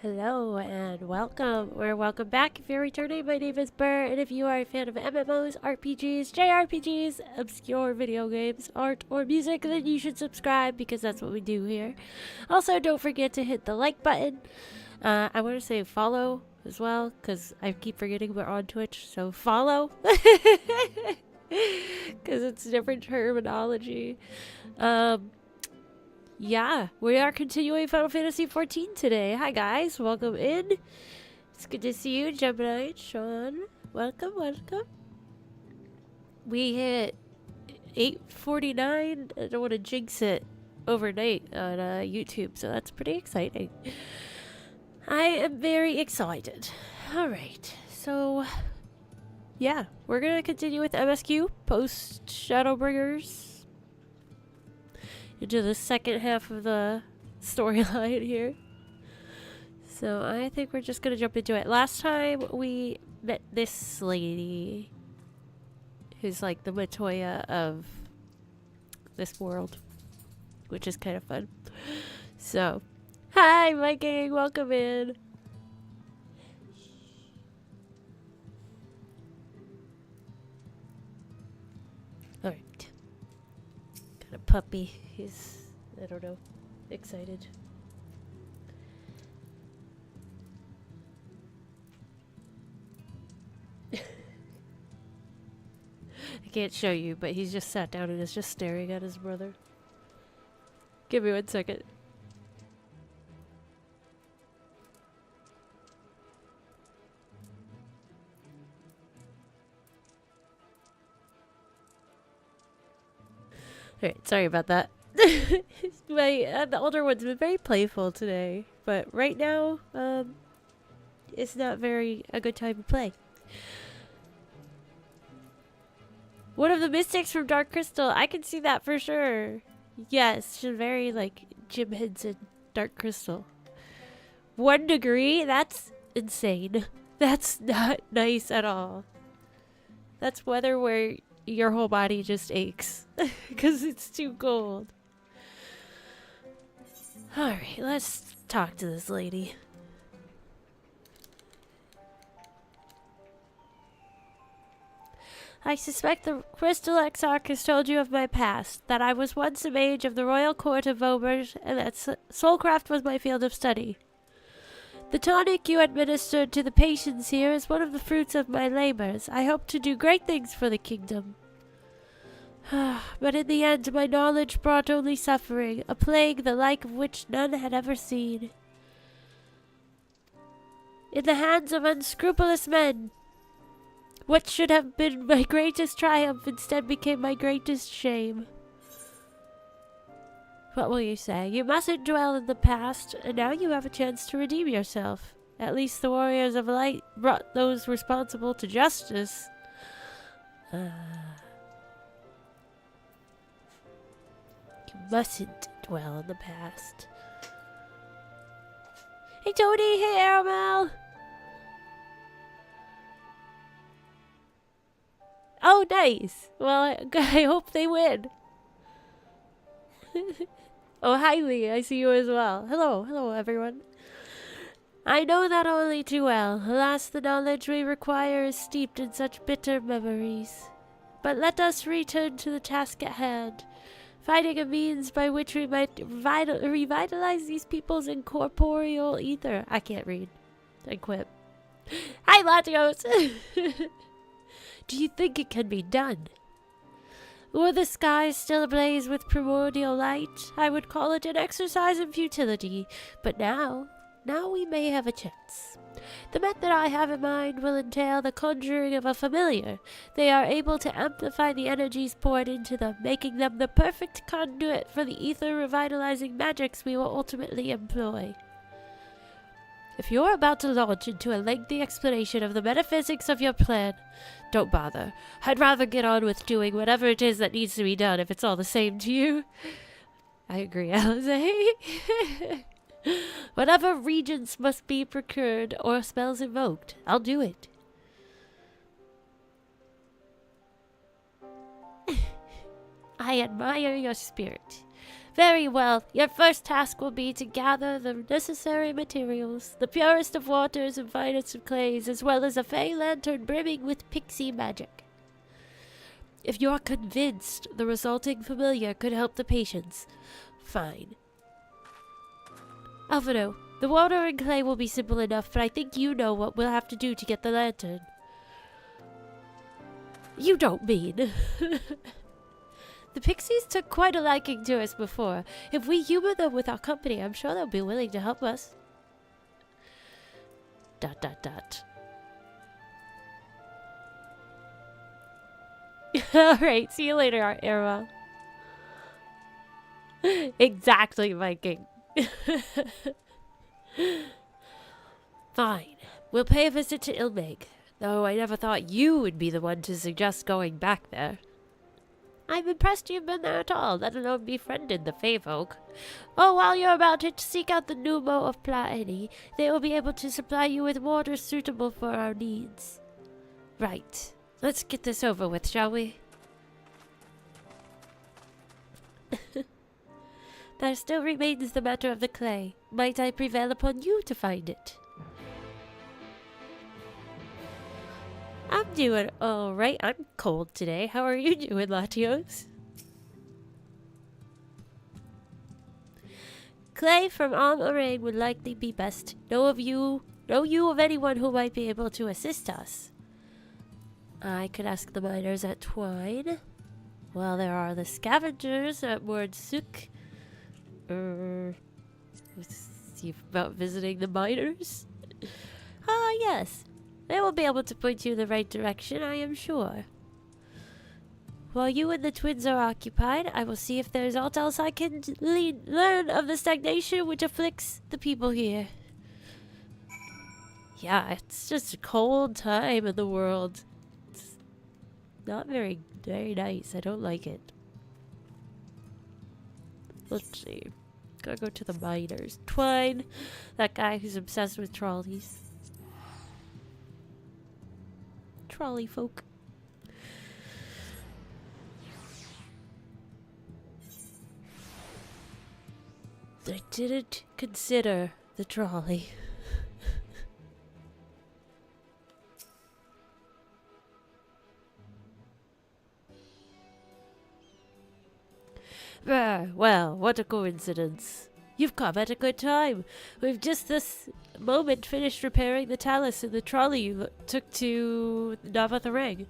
Hello and welcome, or welcome back if you're returning. My name is Burr, and if you are a fan of MMOs, RPGs, JRPGs, obscure video games, art, or music, then you should subscribe because that's what we do here. Also, don't forget to hit the like button. I want to say follow as well because I keep forgetting we're on Twitch, so follow because it's different terminology. Yeah, we are continuing Final Fantasy XIV today. Hi guys, welcome in. It's good to see you, Gemini and Sean. Welcome, welcome. We hit 8:49. I don't want to jinx it overnight on YouTube, so that's pretty exciting. I am very excited. Alright, so yeah, we're gonna continue with MSQ, Post-Shadowbringers, into the second half of the storyline here. So I think we're just gonna jump into it. Last time we met this lady who's like the Matoya of this world, which is kind of fun. So, hi Viking, welcome in. Alright. Got a puppy. He's, I don't know, excited. I can't show you, but he's just sat down and is just staring at his brother. Give me 1 second. Alright, sorry about that. The older one's been very playful today, but right now, it's not a good time to play. One of the mystics from Dark Crystal, I can see that for sure. Yes, she's very like Jim Henson, Dark Crystal. 1 degree? That's insane. That's not nice at all. That's weather where your whole body just aches because it's too cold. Alright, let's talk to this lady. I suspect the Crystal Exarch has told you of my past, that I was once a mage of the royal court of Eulmore, and that soulcraft was my field of study. The tonic you administered to the patients here is one of the fruits of my labors. I hope to do great things for the kingdom. But in the end, my knowledge brought only suffering, a plague the like of which none had ever seen. In the hands of unscrupulous men, what should have been my greatest triumph instead became my greatest shame. What will you say? You mustn't dwell in the past, and now you have a chance to redeem yourself. At least the warriors of light brought those responsible to justice. You mustn't dwell in the past. Hey Tony, hey Aramel! Oh, nice! Well, I hope they win. Oh, hi Lee, I see you as well. Hello everyone. I know that only too well. Alas, the knowledge we require is steeped in such bitter memories. But let us return to the task at hand. Finding a means by which we might revitalize these people's incorporeal ether. I can't read. I quit. Hi, Latios! Do you think it can be done? Were the skies still ablaze with primordial light, I would call it an exercise in futility. But now we may have a chance. The method I have in mind will entail the conjuring of a familiar. They are able to amplify the energies poured into them, making them the perfect conduit for the ether revitalizing magics we will ultimately employ. If you're about to launch into a lengthy explanation of the metaphysics of your plan, don't bother. I'd rather get on with doing whatever it is that needs to be done if it's all the same to you. I agree, Alize. Whatever regents must be procured or spells invoked, I'll do it. I admire your spirit, Very well. Your first task will be to gather the necessary materials, the purest of waters and finest of clays, as well as a fey lantern brimming with pixie magic. If you're convinced the resulting familiar could help the patients, fine. Alvaro, the water and clay will be simple enough, but I think you know what we'll have to do to get the lantern. You don't mean... The pixies took quite a liking to us before. If we humor them with our company, I'm sure they'll be willing to help us. ... Alright, see you later, Arrow. Exactly, Viking. Fine. We'll pay a visit to Eulmore, though I never thought you would be the one to suggest going back there. I'm impressed you've been there at all, let alone befriended the Fey folk. Oh, while you're about it, seek out the Numo of Plaeni. They will be able to supply you with water suitable for our needs. Right. Let's get this over with, shall we? There still remains the matter of the clay. Might I prevail upon you to find it? I'm doing alright. I'm cold today. How are you doing, Latios? Clay from Moraine would likely be best. Know you of anyone who might be able to assist us? I could ask the miners at Twine. Well, there are the scavengers at Mordsuk. See about visiting the miners? Ah, yes. They will be able to point you in the right direction, I am sure. While you and the twins are occupied, I will see if there's aught else I can learn of the stagnation which afflicts the people here. Yeah, it's just a cold time in the world. It's not very nice. I don't like it. Let's see. Gotta go to the miners. Twine, that guy who's obsessed with trolleys. Trolley folk. I didn't consider the trolley. Well, what a coincidence. You've come at a good time. We've just this moment finished repairing the talus in the trolley you took to Navath Ring.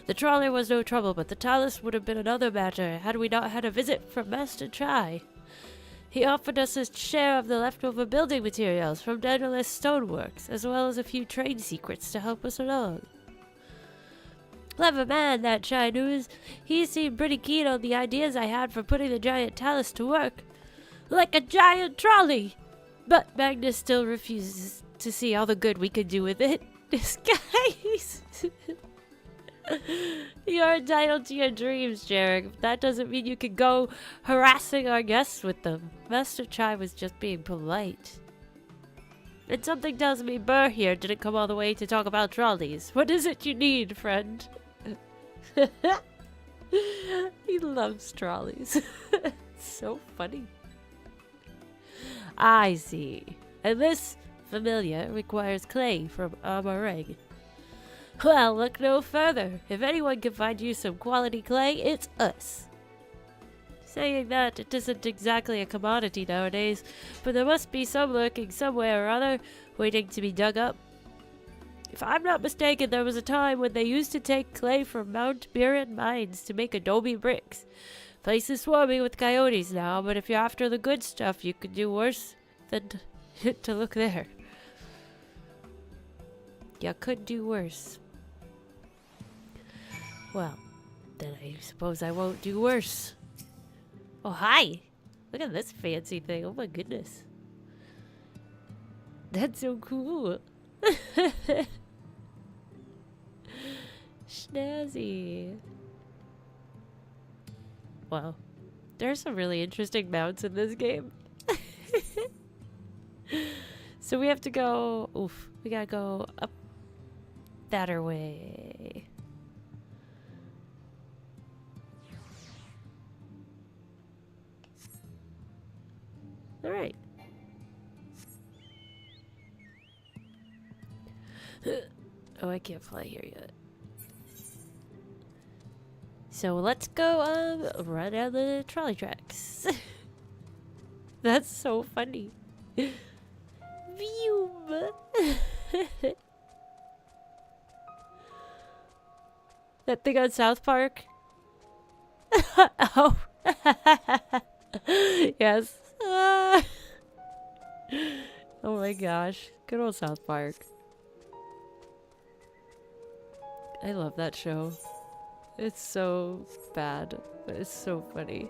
The trolley was no trouble, but the talus would have been another matter had we not had a visit from Master Chai. He offered us a share of the leftover building materials from Daedalus Stoneworks, as well as a few trade secrets to help us along. Clever man, that Chai News. He seemed pretty keen on the ideas I had for putting the giant talus to work. Like a giant trolley! But Magnus still refuses to see all the good we could do with it. Disguise! You're entitled to your dreams, Jarek. That doesn't mean you can go harassing our guests with them. Master Chai was just being polite. And something tells me Burr here didn't come all the way to talk about trolleys. What is it you need, friend? He loves trolleys. It's so funny. I see. And this familiar requires clay from Amareg. Well, look no further. If anyone can find you some quality clay, it's us. Saying that, it isn't exactly a commodity nowadays, but there must be some lurking somewhere or other, waiting to be dug up. If I'm not mistaken, there was a time when they used to take clay from Mount Berrrlynn mines to make adobe bricks. Place is swarming with coyotes now, but if you're after the good stuff, you could do worse than to look there. You could do worse. Well, then I suppose I won't do worse. Oh, hi! Look at this fancy thing. Oh my goodness. That's so cool. Snazzy. Wow. There's some really interesting mounts in this game. So we have to go... Oof. We gotta go up that way. Oh, I can't fly here yet. So let's go run down the trolley tracks. That's so funny. Vroom. That thing on South Park. Oh. Yes. Oh my gosh. Good old South Park. I love that show. It's so bad, but it's so funny.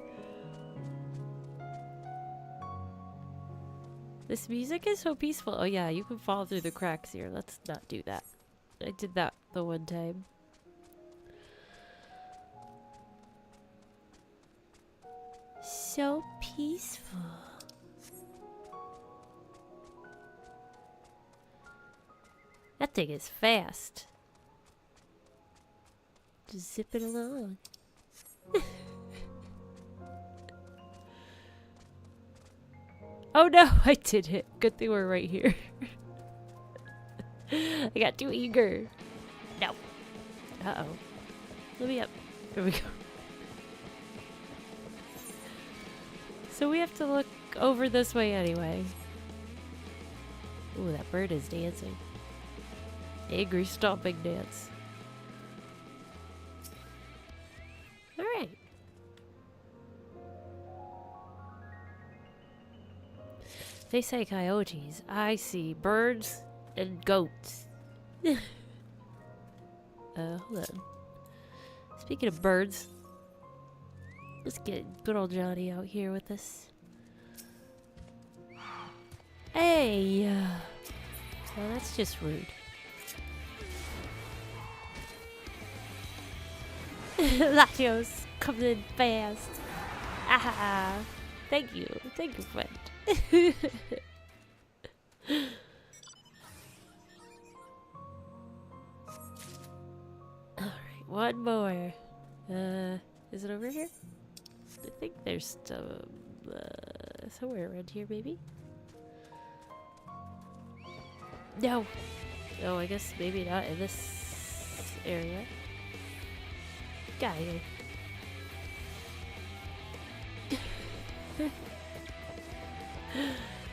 This music is so peaceful. Oh yeah, you can fall through the cracks here. Let's not do that. I did that the one time. So peaceful. That thing is fast. Just zip it along. Oh no, I did it. Good thing we're right here. I got too eager. No. Uh-oh. Let me up. There we go. So we have to look over this way anyway. Ooh, that bird is dancing. Angry stomping dance. Alright. They say coyotes. I see birds and goats. Hold on. Speaking of birds, let's get good old Johnny out here with us. Hey! Well, that's just rude. Latios comes in fast. Ah, thank you, friend. All right, one more. Is it over here? I think there's somewhere around here, maybe. No. Oh, I guess maybe not in this area. Got here.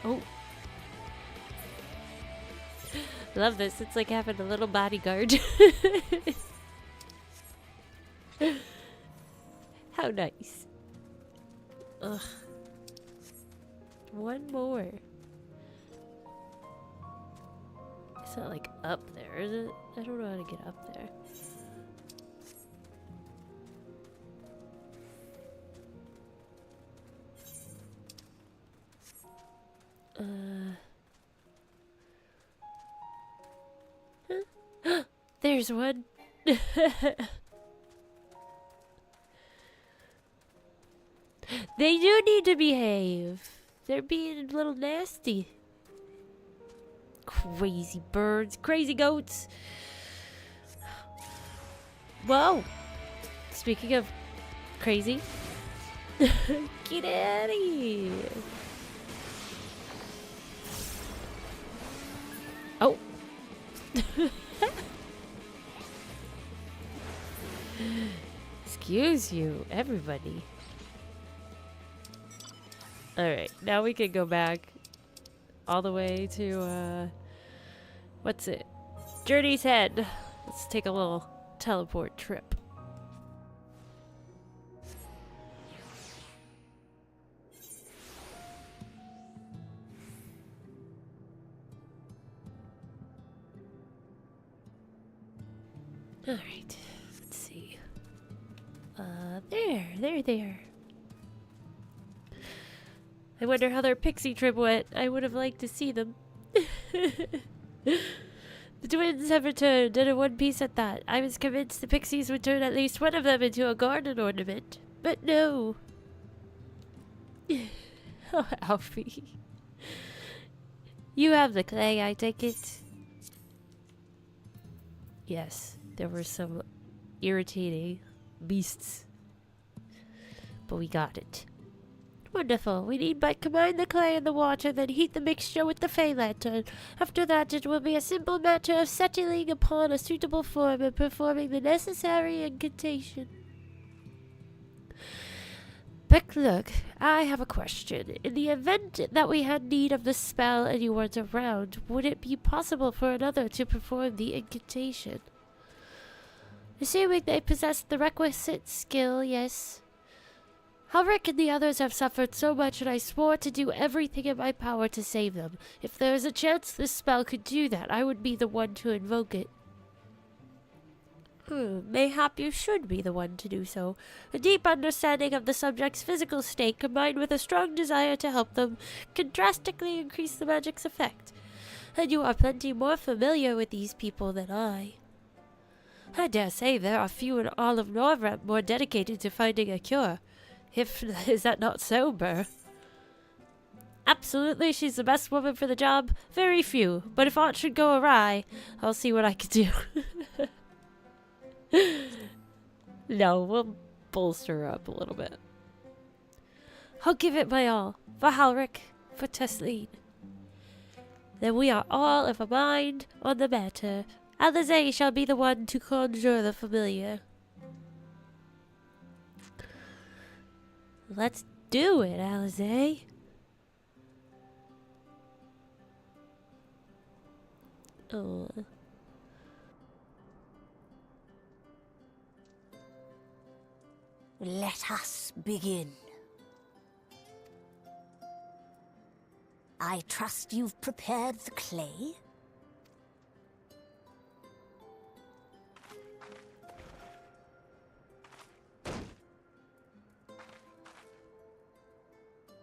Oh. Love this. It's like having a little bodyguard. How nice. Ugh. One more. It's not like up there, is it? I don't know how to get up there. Huh? There's one. They do need to behave. They're being a little nasty. Crazy birds, crazy goats. Whoa. Speaking of crazy. Get out of here. Oh. Excuse you, everybody. Alright, now we can go back all the way to, what's it? Journey's Head. Let's take a little teleport trip. Alright, let's see. There. I wonder how their pixie trip went. I would have liked to see them. The twins have returned, and in one piece at that. I was convinced the pixies would turn at least one of them into a garden ornament. But no. Oh, Alfie. You have the clay, I take it. Yes, there were some irritating beasts. But we got it. Wonderful. We need but combine the clay and the water, then heat the mixture with the Fey Lantern. After that, it will be a simple matter of settling upon a suitable form and performing the necessary incantation. But look, I have a question. In the event that we had need of the spell and you weren't around, would it be possible for another to perform the incantation? Assuming they possessed the requisite skill, yes. Halric and the others have suffered so much, and I swore to do everything in my power to save them. If there is a chance this spell could do that, I would be the one to invoke it. Mayhap you should be the one to do so. A deep understanding of the subject's physical state, combined with a strong desire to help them, can drastically increase the magic's effect. And you are plenty more familiar with these people than I. I dare say there are few in all of Norvrep more dedicated to finding a cure. Is that not so, Burr? Absolutely, she's the best woman for the job. Very few. But if aught should go awry, I'll see what I can do. No, we'll bolster her up a little bit. I'll give it my all. For Halric, for Tesleen. Then we are all of a mind on the matter. Alizé shall be the one to conjure the familiar. Let's do it, Alizé. Oh. Let us begin. I trust you've prepared the clay?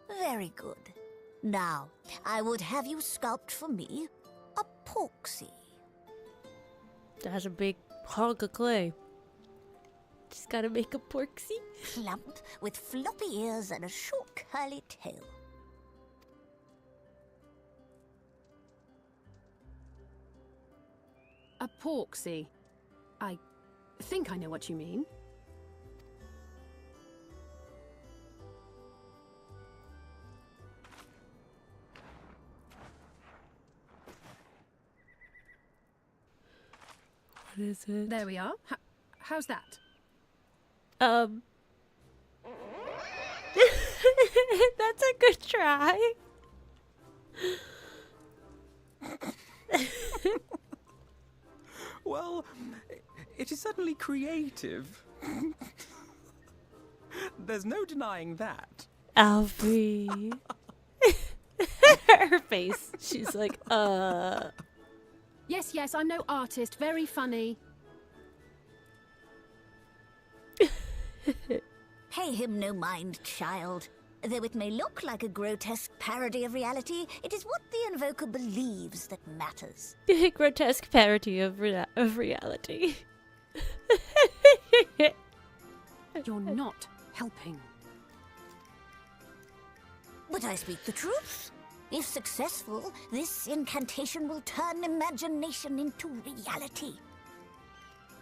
Very good. Now, I would have you sculpt for me a porksy. That's a big hunk of clay. Just gotta make a porksy. Plump, with floppy ears and a short curly tail. A porksy. I think I know what you mean. What is it? There we are. How's that? That's a good try. Well, it is certainly creative. There's no denying that. Alfie. Her face. She's like, Yes, yes, I'm no artist. Very funny. Pay him no mind, child. Though it may look like a grotesque parody of reality, it is what the invoker believes that matters. grotesque parody of reality. You're not helping. But I speak the truth. If successful, this incantation will turn imagination into reality.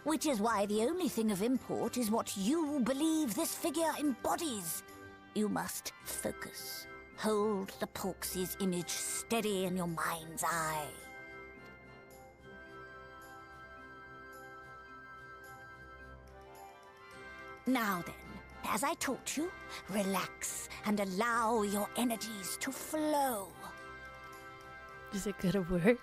Which is why the only thing of import is what you believe this figure embodies. You must focus. Hold the porksy's image steady in your mind's eye. Now then, as I taught you, relax and allow your energies to flow. Is it gonna work?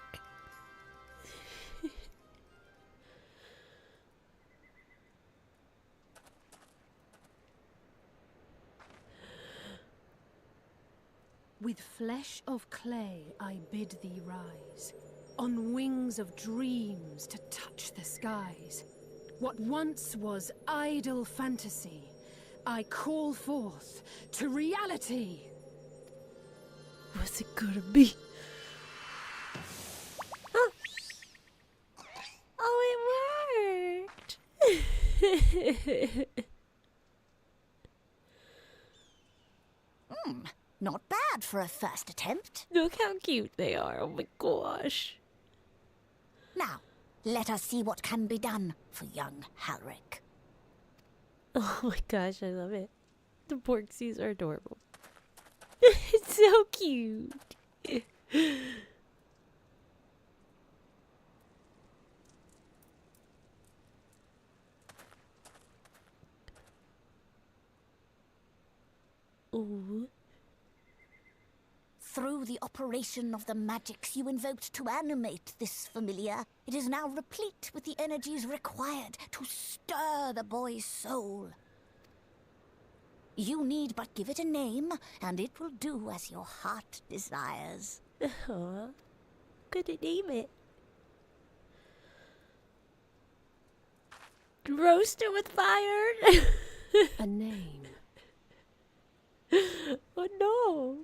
With flesh of clay I bid thee rise, on wings of dreams to touch the skies. What once was idle fantasy, I call forth to reality. What's it gonna be? Oh, oh, it worked! Not bad for a first attempt. Look how cute they are, oh my gosh. Now, let us see what can be done for young Halric. Oh my gosh, I love it. The porksies are adorable. It's so cute. Ooh. Through the operation of the magics you invoked to animate this familiar, it is now replete with the energies required to stir the boy's soul. You need but give it a name, and it will do as your heart desires. Aw. Couldn't name it. Roast it with fire. A name. Oh no.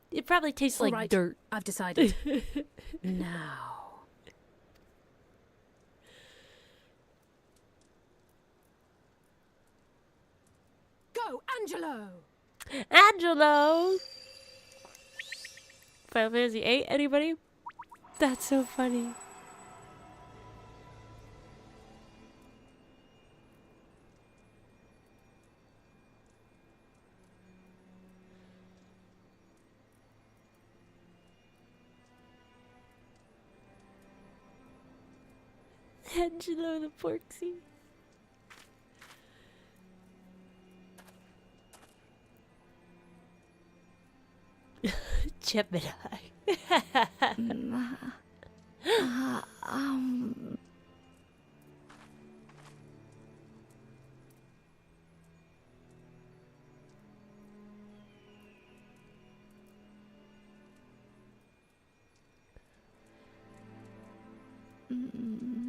It probably tastes All like right, dirt. I've decided. Now. Go, Angelo! Angelo! Final Fantasy VIII, anybody? That's so funny. Angelo the Porksy. Gemini.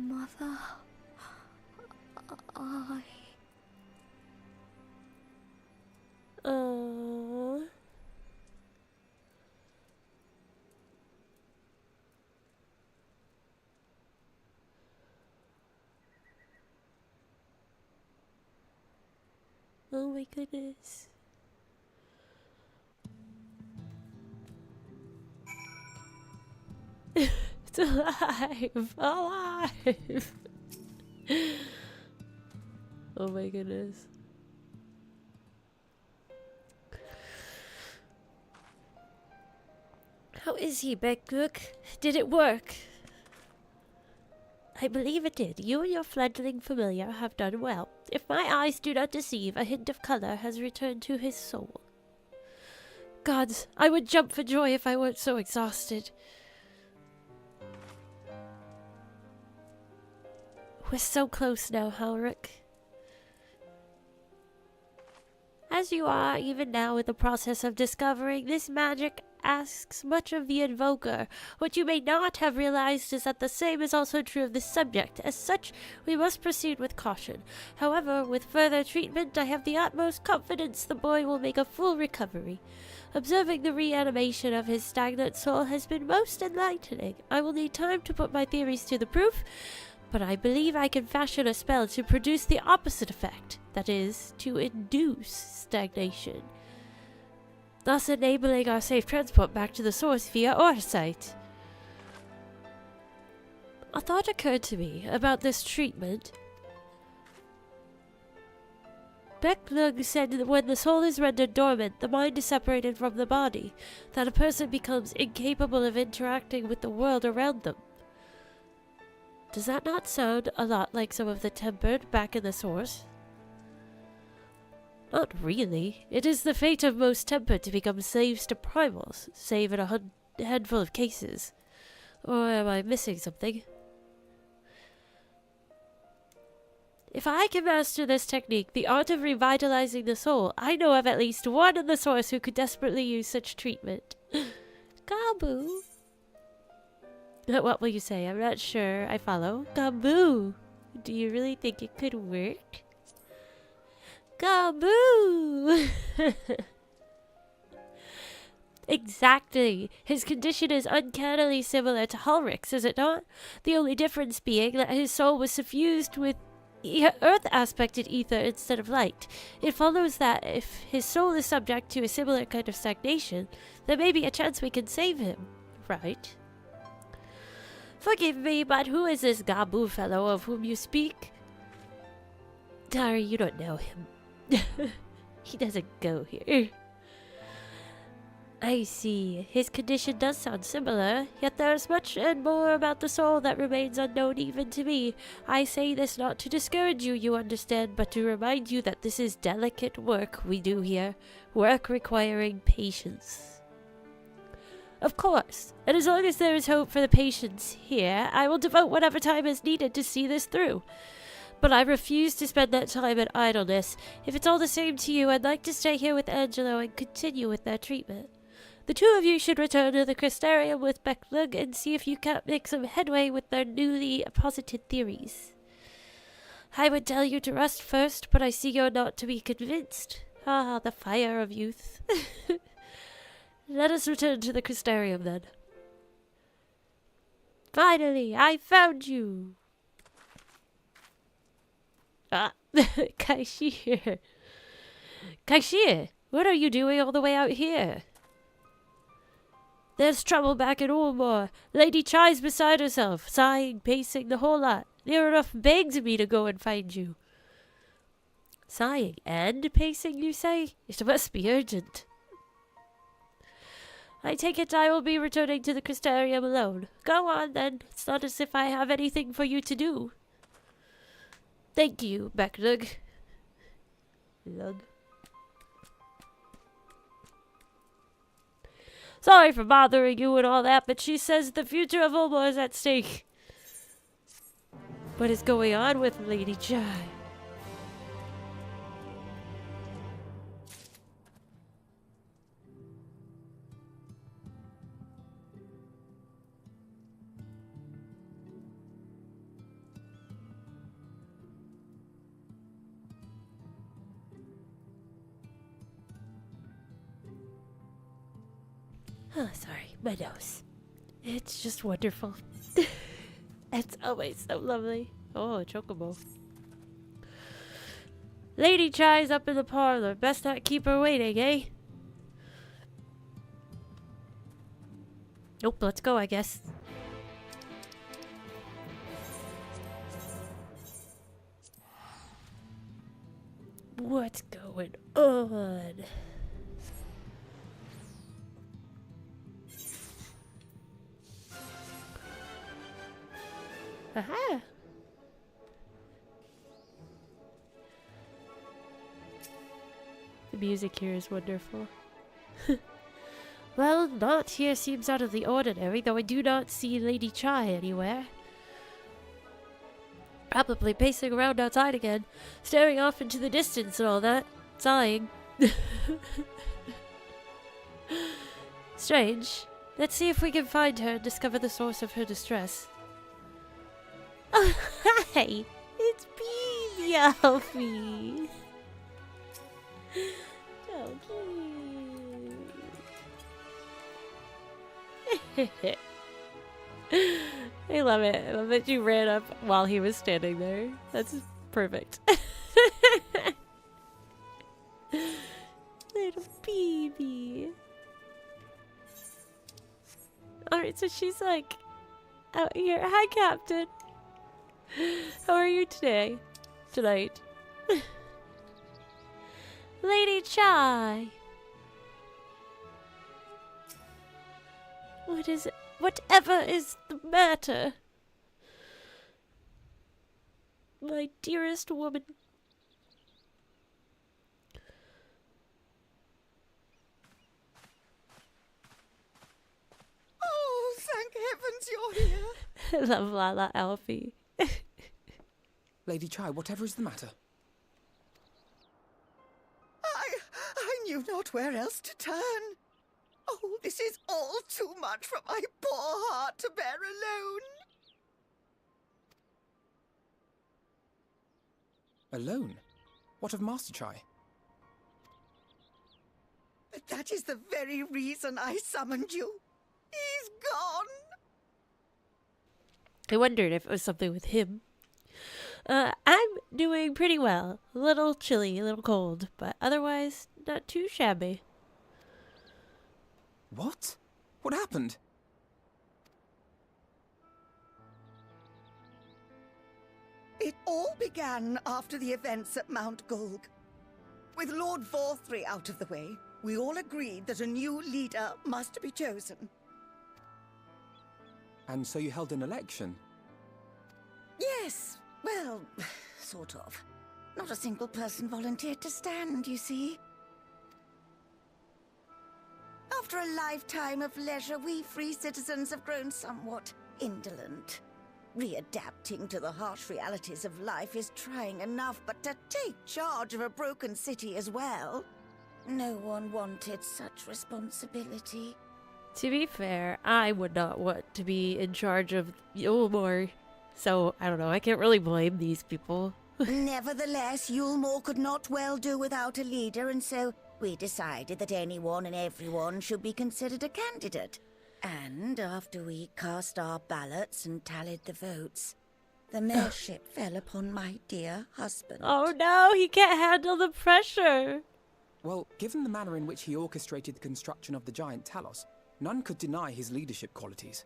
Mother, I... Oh my goodness. It's alive! Alive! Oh my goodness. How is he, Beckbrook? Did it work? I believe it did. You and your fledgling familiar have done well. If my eyes do not deceive, a hint of color has returned to his soul. Gods, I would jump for joy if I weren't so exhausted. We're so close now, Halric. As you are even now in the process of discovering, this magic asks much of the invoker. What you may not have realized is that the same is also true of the subject. As such, we must proceed with caution. However, with further treatment, I have the utmost confidence the boy will make a full recovery. Observing the reanimation of his stagnant soul has been most enlightening. I will need time to put my theories to the proof, but I believe I can fashion a spell to produce the opposite effect, that is, to induce stagnation, thus enabling our safe transport back to the source via Orsite. A thought occurred to me about this treatment. Becklug said that when the soul is rendered dormant, the mind is separated from the body, that a person becomes incapable of interacting with the world around them. Does that not sound a lot like some of the tempered back in the source? Not really. It is the fate of most tempered to become slaves to primals, save in a handful of cases. Or am I missing something? If I can master this technique, the art of revitalizing the soul, I know of at least one in the source who could desperately use such treatment. Gabu. What will you say? I'm not sure. I follow. Gabu. Do you really think it could work? Gabu! Exactly. His condition is uncannily similar to Halric's, is it not? The only difference being that his soul was suffused with earth-aspected ether instead of light. It follows that if his soul is subject to a similar kind of stagnation, there may be a chance we can save him, right? Forgive me, but who is this Gabu fellow of whom you speak? Dari, you don't know him. He doesn't go here. I see. His condition does sound similar, yet there is much and more about the soul that remains unknown even to me. I say this not to discourage you, you understand, but to remind you that this is delicate work we do here. Work requiring patience. Of course, and as long as there is hope for the patients here, I will devote whatever time is needed to see this through. But I refuse to spend that time in idleness. If it's all the same to you, I'd like to stay here with Angelo and continue with their treatment. The two of you should return to the Crystarium with berrrlynn and see if you can't make some headway with their newly posited theories. I would tell you to rest first, but I see you're not to be convinced. Ah, the fire of youth. Let us return to the Crystarium then. Finally, I found you! Ah, Cashapp. Cashapp, what are you doing all the way out here? There's trouble back in Eulmore. Lady Chai's beside herself, sighing, pacing, the whole lot. Near enough begged me to go and find you. Sighing and pacing, you say? It must be urgent. I take it I will be returning to the Crystarium alone. Go on, then. It's not as if I have anything for you to do. Thank you, berrrlynn. Lug. Sorry for bothering you and all that, but she says the future of Eulmore is at stake. What is going on with Lady Chai? Oh, sorry, my nose. It's just wonderful. It's always so lovely. Oh, a chocobo. Lady Chai's up in the parlor. Best not keep her waiting, eh? Nope, let's go, I guess. What's going on? Aha! The music here is wonderful. Well, naught here seems out of the ordinary, though I do not see Lady Chai anywhere. Probably pacing around outside again, staring off into the distance and all that, sighing. Strange. Let's see if we can find her and discover the source of her distress. Oh, hi! It's Baby Alfie! So cute! I love it. I love that you ran up while he was standing there. That's perfect. Little baby. Alright, so she's like out here. Hi, Captain. How are you today? Tonight? Lady Chai! What is it? Whatever is the matter? My dearest woman. Oh, thank heavens you're here. I love Lala Alfie. Lady Chai, whatever is the matter? I knew not where else to turn. Oh, this is all too much for my poor heart to bear alone. Alone? What of Master Chai? But that is the very reason I summoned you. He's gone. I wondered if it was something with him. I'm doing pretty well. A little chilly, a little cold, but otherwise not too shabby. What? What happened? It all began after the events at Mount Gulg. With Lord Vorthry out of the way, we all agreed that a new leader must be chosen. And so you held an election? Yes, well, sort of. Not a single person volunteered to stand, you see. After a lifetime of leisure, we free citizens have grown somewhat indolent. Readapting to the harsh realities of life is trying enough, but to take charge of a broken city as well? No one wanted such responsibility. To be fair, I would not want to be in charge of Eulmore. So, I don't know, I can't really blame these people. Nevertheless, Eulmore could not well do without a leader, and so we decided that anyone and everyone should be considered a candidate. And after we cast our ballots and tallied the votes, the mayorship fell upon my dear husband. Oh no, he can't handle the pressure. Well, given the manner in which he orchestrated the construction of the giant Talos, none could deny his leadership qualities.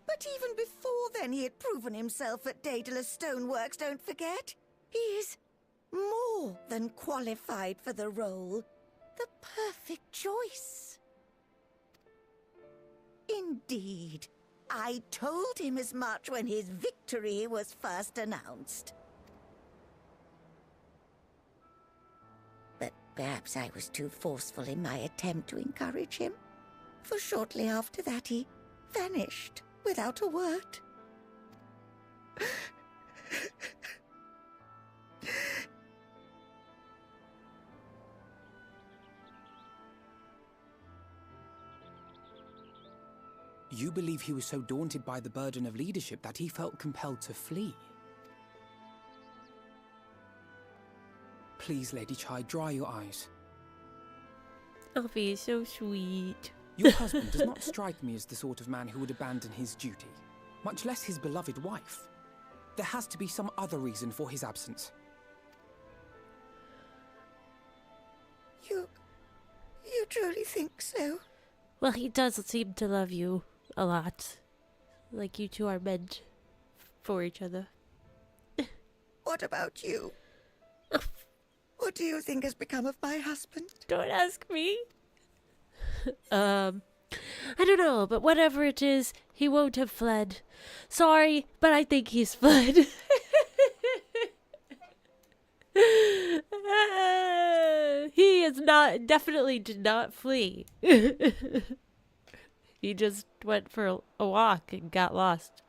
But even before then, he had proven himself at Daedalus Stoneworks, don't forget. He is more than qualified for the role. The perfect choice. Indeed. I told him as much when his victory was first announced. But perhaps I was too forceful in my attempt to encourage him. For shortly after that, he vanished without a word. You believe he was so daunted by the burden of leadership that he felt compelled to flee? Please, Lady Chai, dry your eyes. Alfie is so sweet. Your husband does not strike me as the sort of man who would abandon his duty, much less his beloved wife. There has to be some other reason for his absence. You truly think so? Well, he does seem to love you a lot. Like you two are meant for each other. What about you? What do you think has become of my husband? Don't ask me. I don't know, but whatever it is, he won't have fled. Sorry, but I think he's fled. He is not, definitely did not flee. He just went for a walk and got lost.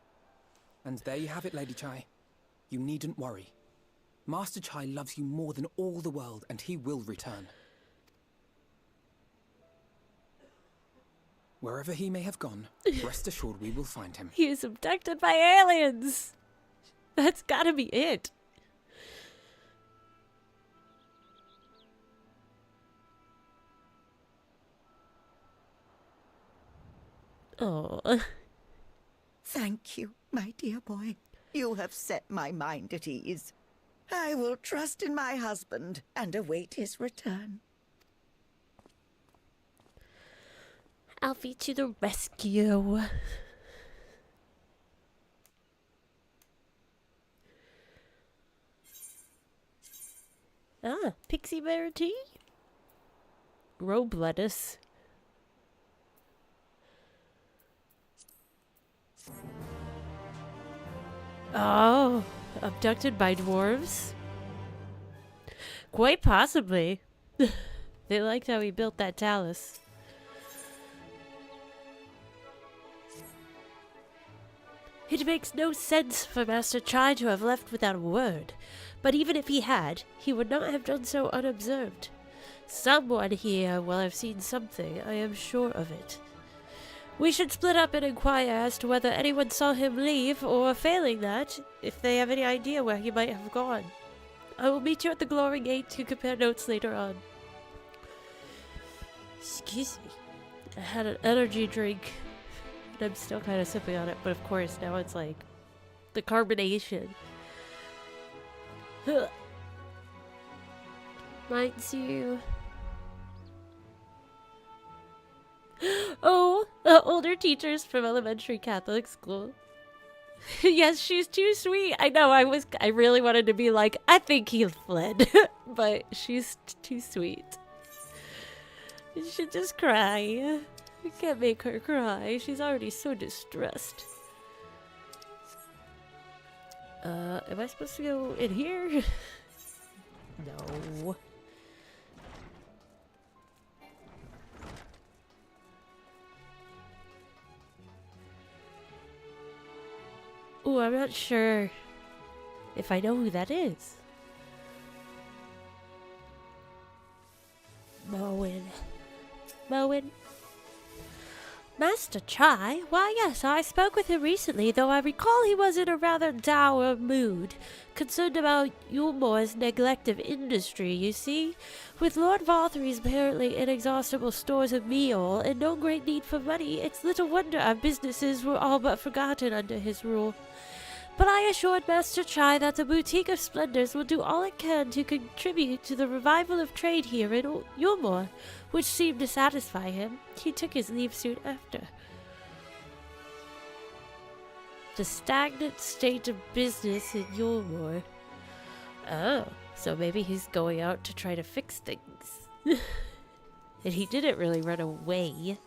And there you have it, Lady Chai. You needn't worry. Master Chai loves you more than all the world, and he will return. Wherever he may have gone, rest assured we will find him. He was abducted by aliens. That's gotta be it. Oh. Thank you, my dear boy. You have set my mind at ease. I will trust in my husband and await his return. Alfie to the rescue. Ah, pixie berry tea? Robe lettuce. Oh, abducted by dwarves? Quite possibly. They liked how he built that talus. It makes no sense for Master Chai to have left without a word, but even if he had, he would not have done so unobserved. Someone here will have seen something, I am sure of it. We should split up and inquire as to whether anyone saw him leave, or failing that, if they have any idea where he might have gone. I will meet you at the Glory Gate to compare notes later on. Excuse me. I had an energy drink. I'm still kind of sipping on it, but of course now it's like the carbonation. Reminds you. Oh, older teachers from elementary Catholic school. Yes, she's too sweet. I know, I really wanted to be like, I think he fled. But she's too sweet. You should just cry. We can't make her cry. She's already so distressed. Am I supposed to go in here? No. Ooh, I'm not sure if I know who that is. Moen. Master Chai? Why, yes, I spoke with him recently, though I recall he was in a rather dour mood, concerned about Eulmore's neglect of industry, you see. With Lord Valthyry's apparently inexhaustible stores of meal and no great need for money, it's little wonder our businesses were all but forgotten under his rule. But I assured Master Chai that the Boutique of Splendors will do all it can to contribute to the revival of trade here in Eulmore, which seemed to satisfy him. He took his leave soon after. The stagnant state of business in Eulmore. Oh, so maybe he's going out to try to fix things. And he didn't really run away.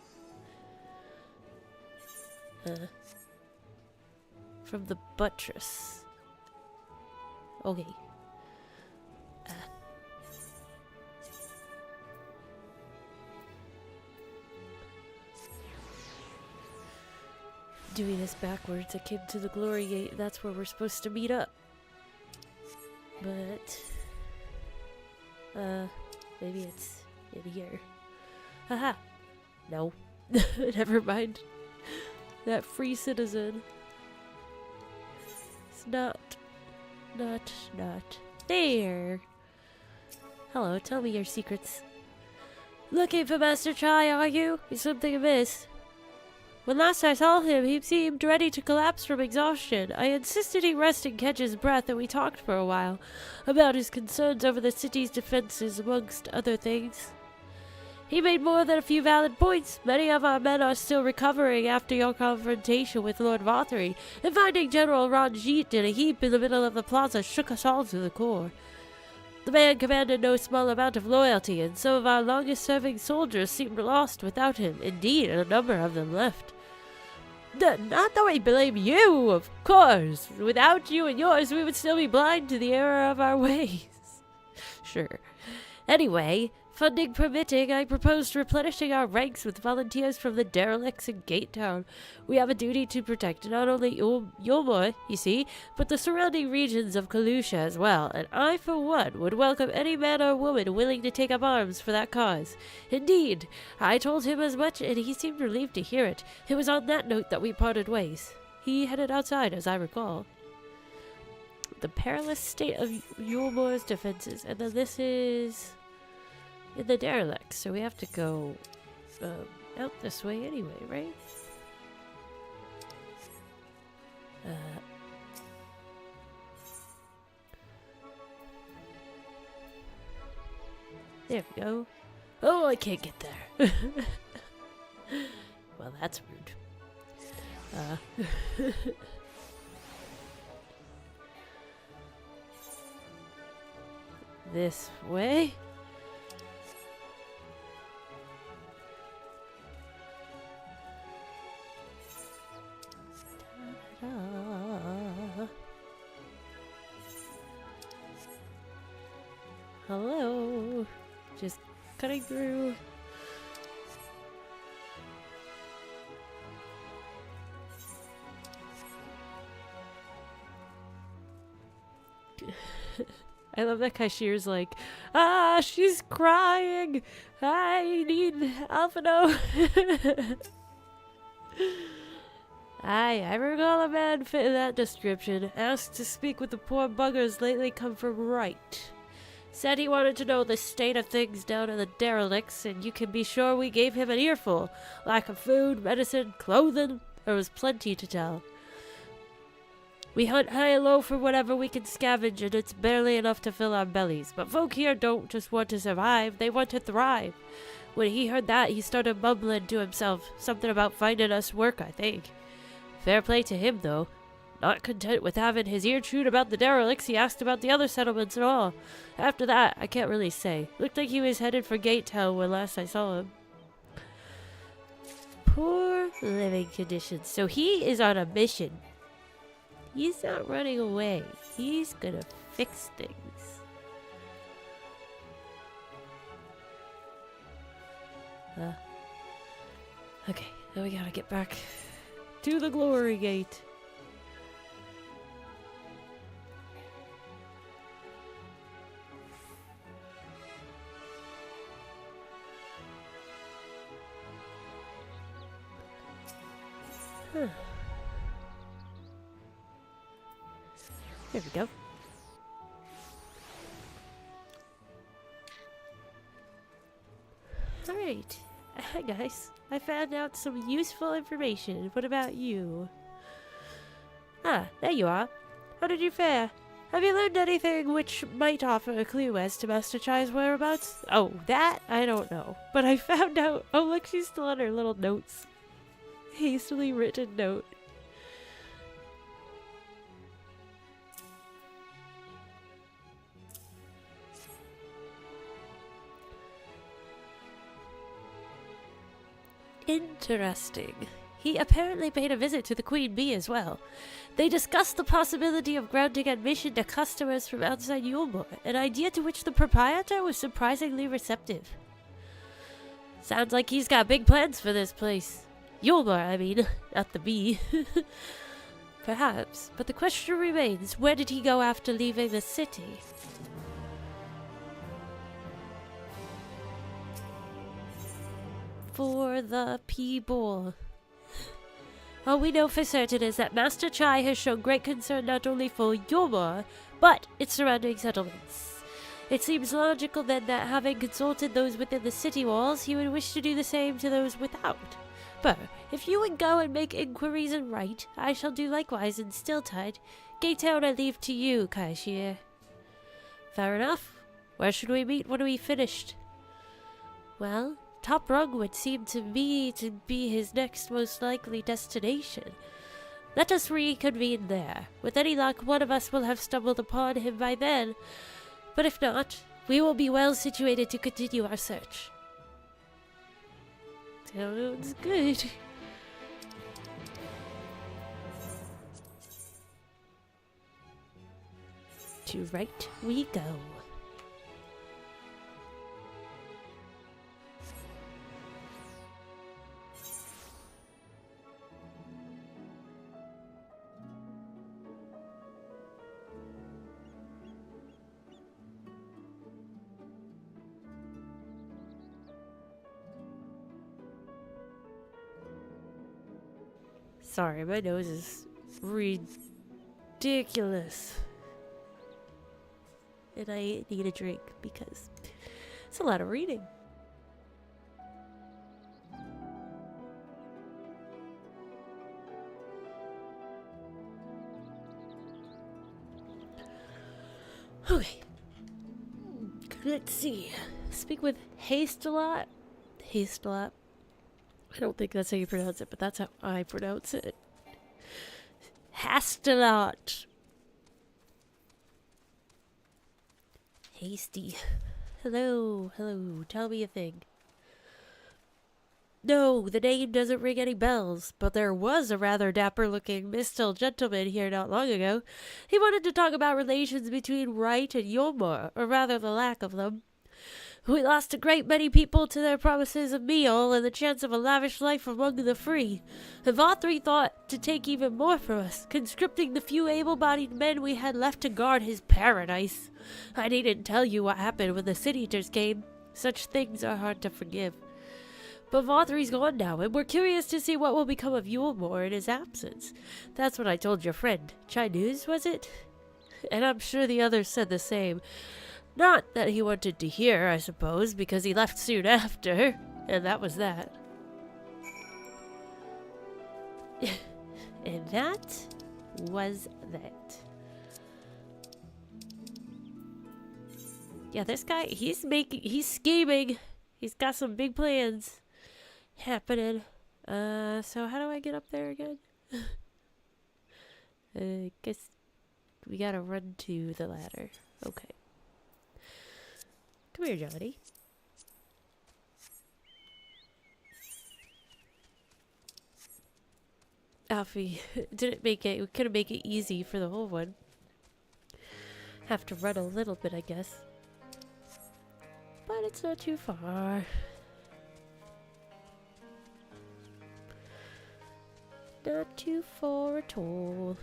From the buttress. Okay. Doing this backwards, I came to the Glory Gate. That's where we're supposed to meet up. But maybe it's in here. Haha. No. Never mind. That free citizen. It's not there. Hello, tell me your secrets. Looking for Master Chai, are you? Is something amiss? When last I saw him, he seemed ready to collapse from exhaustion. I insisted he rest and catch his breath, and we talked for a while about his concerns over the city's defenses, amongst other things. He made more than a few valid points. Many of our men are still recovering after your confrontation with Lord Valthyry, and finding General Ranjit in a heap in the middle of the plaza shook us all to the core. The man commanded no small amount of loyalty, and some of our longest-serving soldiers seemed lost without him. Indeed, a number of them left. Not that we blame you, of course. Without you and yours, we would still be blind to the error of our ways. Sure. Anyway, funding permitting, I proposed replenishing our ranks with volunteers from the derelicts in Gate Town. We have a duty to protect not only Eulmore, you see, but the surrounding regions of Kalusha as well, and I, for one, would welcome any man or woman willing to take up arms for that cause. Indeed, I told him as much, and he seemed relieved to hear it. It was on that note that we parted ways. He headed outside, as I recall. The perilous state of Eulmore's defenses, and then this is in the derelicts, so we have to go out this way anyway, right? There we go. Oh, I can't get there. Well, that's rude. This way? Hello. Just cutting through. I love that Kashir's like, she's crying. I need Alphino. I recall a man fitting that description. Asked to speak with the poor buggers lately come from right. Said he wanted to know the state of things down in the derelicts, and you can be sure we gave him an earful. Lack of food, medicine, clothing, there was plenty to tell. We hunt high and low for whatever we can scavenge, and it's barely enough to fill our bellies. But folk here don't just want to survive, they want to thrive. When he heard that, he started mumbling to himself, something about finding us work, I think. Fair play to him, though. Not content with having his ear chewed about the derelicts, he asked about the other settlements and all. After that, I can't really say. Looked like he was headed for Gate Town when last I saw him. Poor living conditions. So he is on a mission. He's not running away. He's gonna fix things. Okay, now we gotta get back to the glory gate. Huh. There we go. Alright. Hi guys. I found out some useful information. What about you? Ah, there you are. How did you fare? Have you learned anything which might offer a clue as to Master Chai's whereabouts? Oh, that I don't know. But I found out. Oh, look, she's still on her little notes. Hastily written note. Interesting. He apparently paid a visit to the Queen Bee as well. They discussed the possibility of granting admission to customers from outside Eulmore, an idea to which the proprietor was surprisingly receptive. Sounds like he's got big plans for this place. Eulmore, I mean, not the bee. Perhaps, but the question remains, where did he go after leaving the city? For the people. All we know for certain is that Master Chai has shown great concern not only for Eulmore, but its surrounding settlements. It seems logical then that having consulted those within the city walls, he would wish to do the same to those without. But if you would go and make inquiries and write, I shall do likewise in Stilltide. Gate Town I leave to you, Cashier. Fair enough. Where should we meet when we finished? Well, Top Rung would seem to me to be his next most likely destination. Let us reconvene there. With any luck, one of us will have stumbled upon him by then. But if not, we will be well situated to continue our search. Sounds good. To right we go. Sorry, my nose is ridiculous. And I need a drink because it's a lot of reading. Okay. Let's see. Speak with haste a lot. Haste a lot. I don't think that's how you pronounce it, but that's how I pronounce it. Hastelot. Hasty. Hello, hello. Tell me a thing. No, the name doesn't ring any bells, but there was a rather dapper-looking Mistel gentleman here not long ago. He wanted to talk about relations between Wright and Eulmore, or rather the lack of them. We lost a great many people to their promises of meal and the chance of a lavish life among the free. And Vothri thought to take even more from us, conscripting the few able-bodied men we had left to guard his paradise. I needn't tell you what happened when the City-Eaters came. Such things are hard to forgive. But Vothri's gone now, and we're curious to see what will become of Eulmore in his absence. That's what I told your friend. Chai News, was it? And I'm sure the others said the same. Not that he wanted to hear, I suppose, because he left soon after, and that was that. And that was that. Yeah, this guy, he's scheming. He's got some big plans happening. So how do I get up there again? Guess we gotta run to the ladder. Okay. Come here, Johnny. Alfie didn't make it. We couldn't make it easy for the whole one. Have to run a little bit, I guess. But it's not too far. Not too far at all.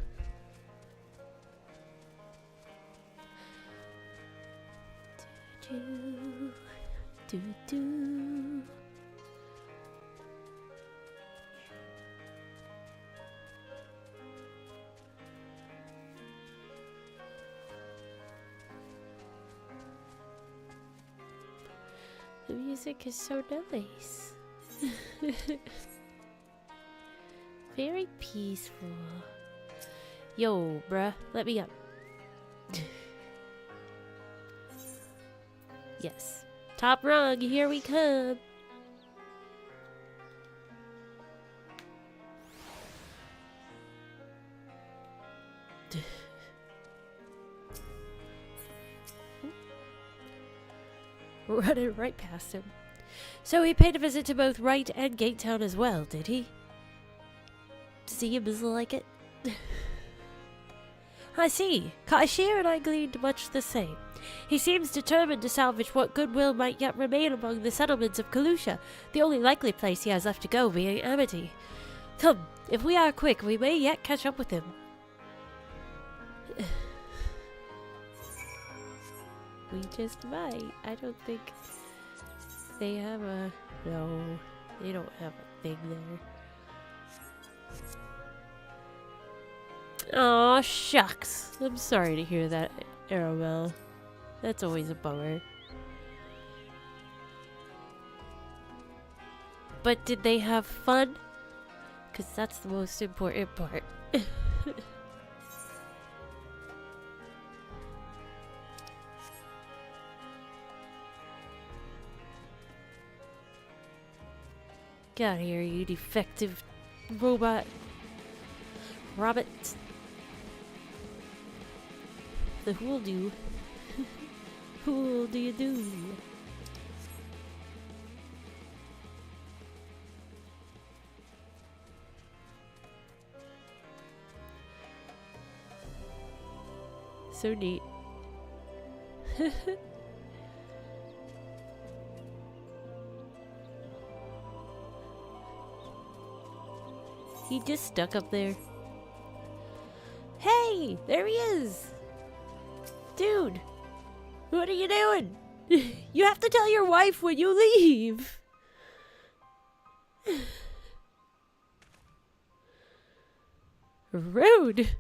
Do, do, do. The music is so nice. Very peaceful. Yo, bruh, let me up. Yes. Top rung, here we come. Running right past him. So he paid a visit to both Wright and Gatetown as well, did he? Seems like it. I see. Cashapp and I gleaned much the same. He seems determined to salvage what goodwill might yet remain among the settlements of Kalusha, the only likely place he has left to go being Amity. Come, if we are quick, we may yet catch up with him. We just might. I don't think they have a... No, they don't have a thing there. Aw, shucks. I'm sorry to hear that, Arabelle. That's always a bummer. But did they have fun? Because that's the most important part. Get out of here, you defective robot. Robert. The who'll do. Who'll do you do? So neat. He just stuck up there. Hey, there he is. Dude, what are you doing? You have to tell your wife when you leave. Rude.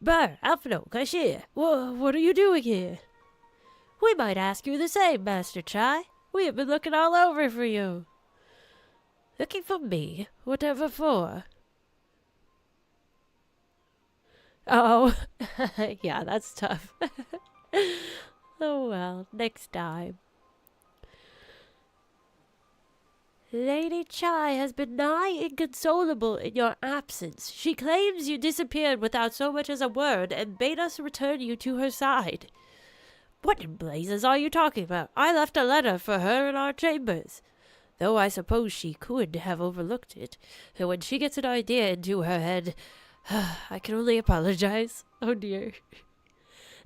Alfredo, Cashapp, what are you doing here? We might ask you the same, Master Chai. We have been looking all over for you. Looking for me? Whatever for? Oh, yeah, that's tough. Oh well, next time. Lady Chai has been nigh inconsolable in your absence. She claims you disappeared without so much as a word and bade us return you to her side. What in blazes are you talking about? I left a letter for her in our chambers. Though I suppose she could have overlooked it. And when she gets an idea into her head, I can only apologize. Oh dear.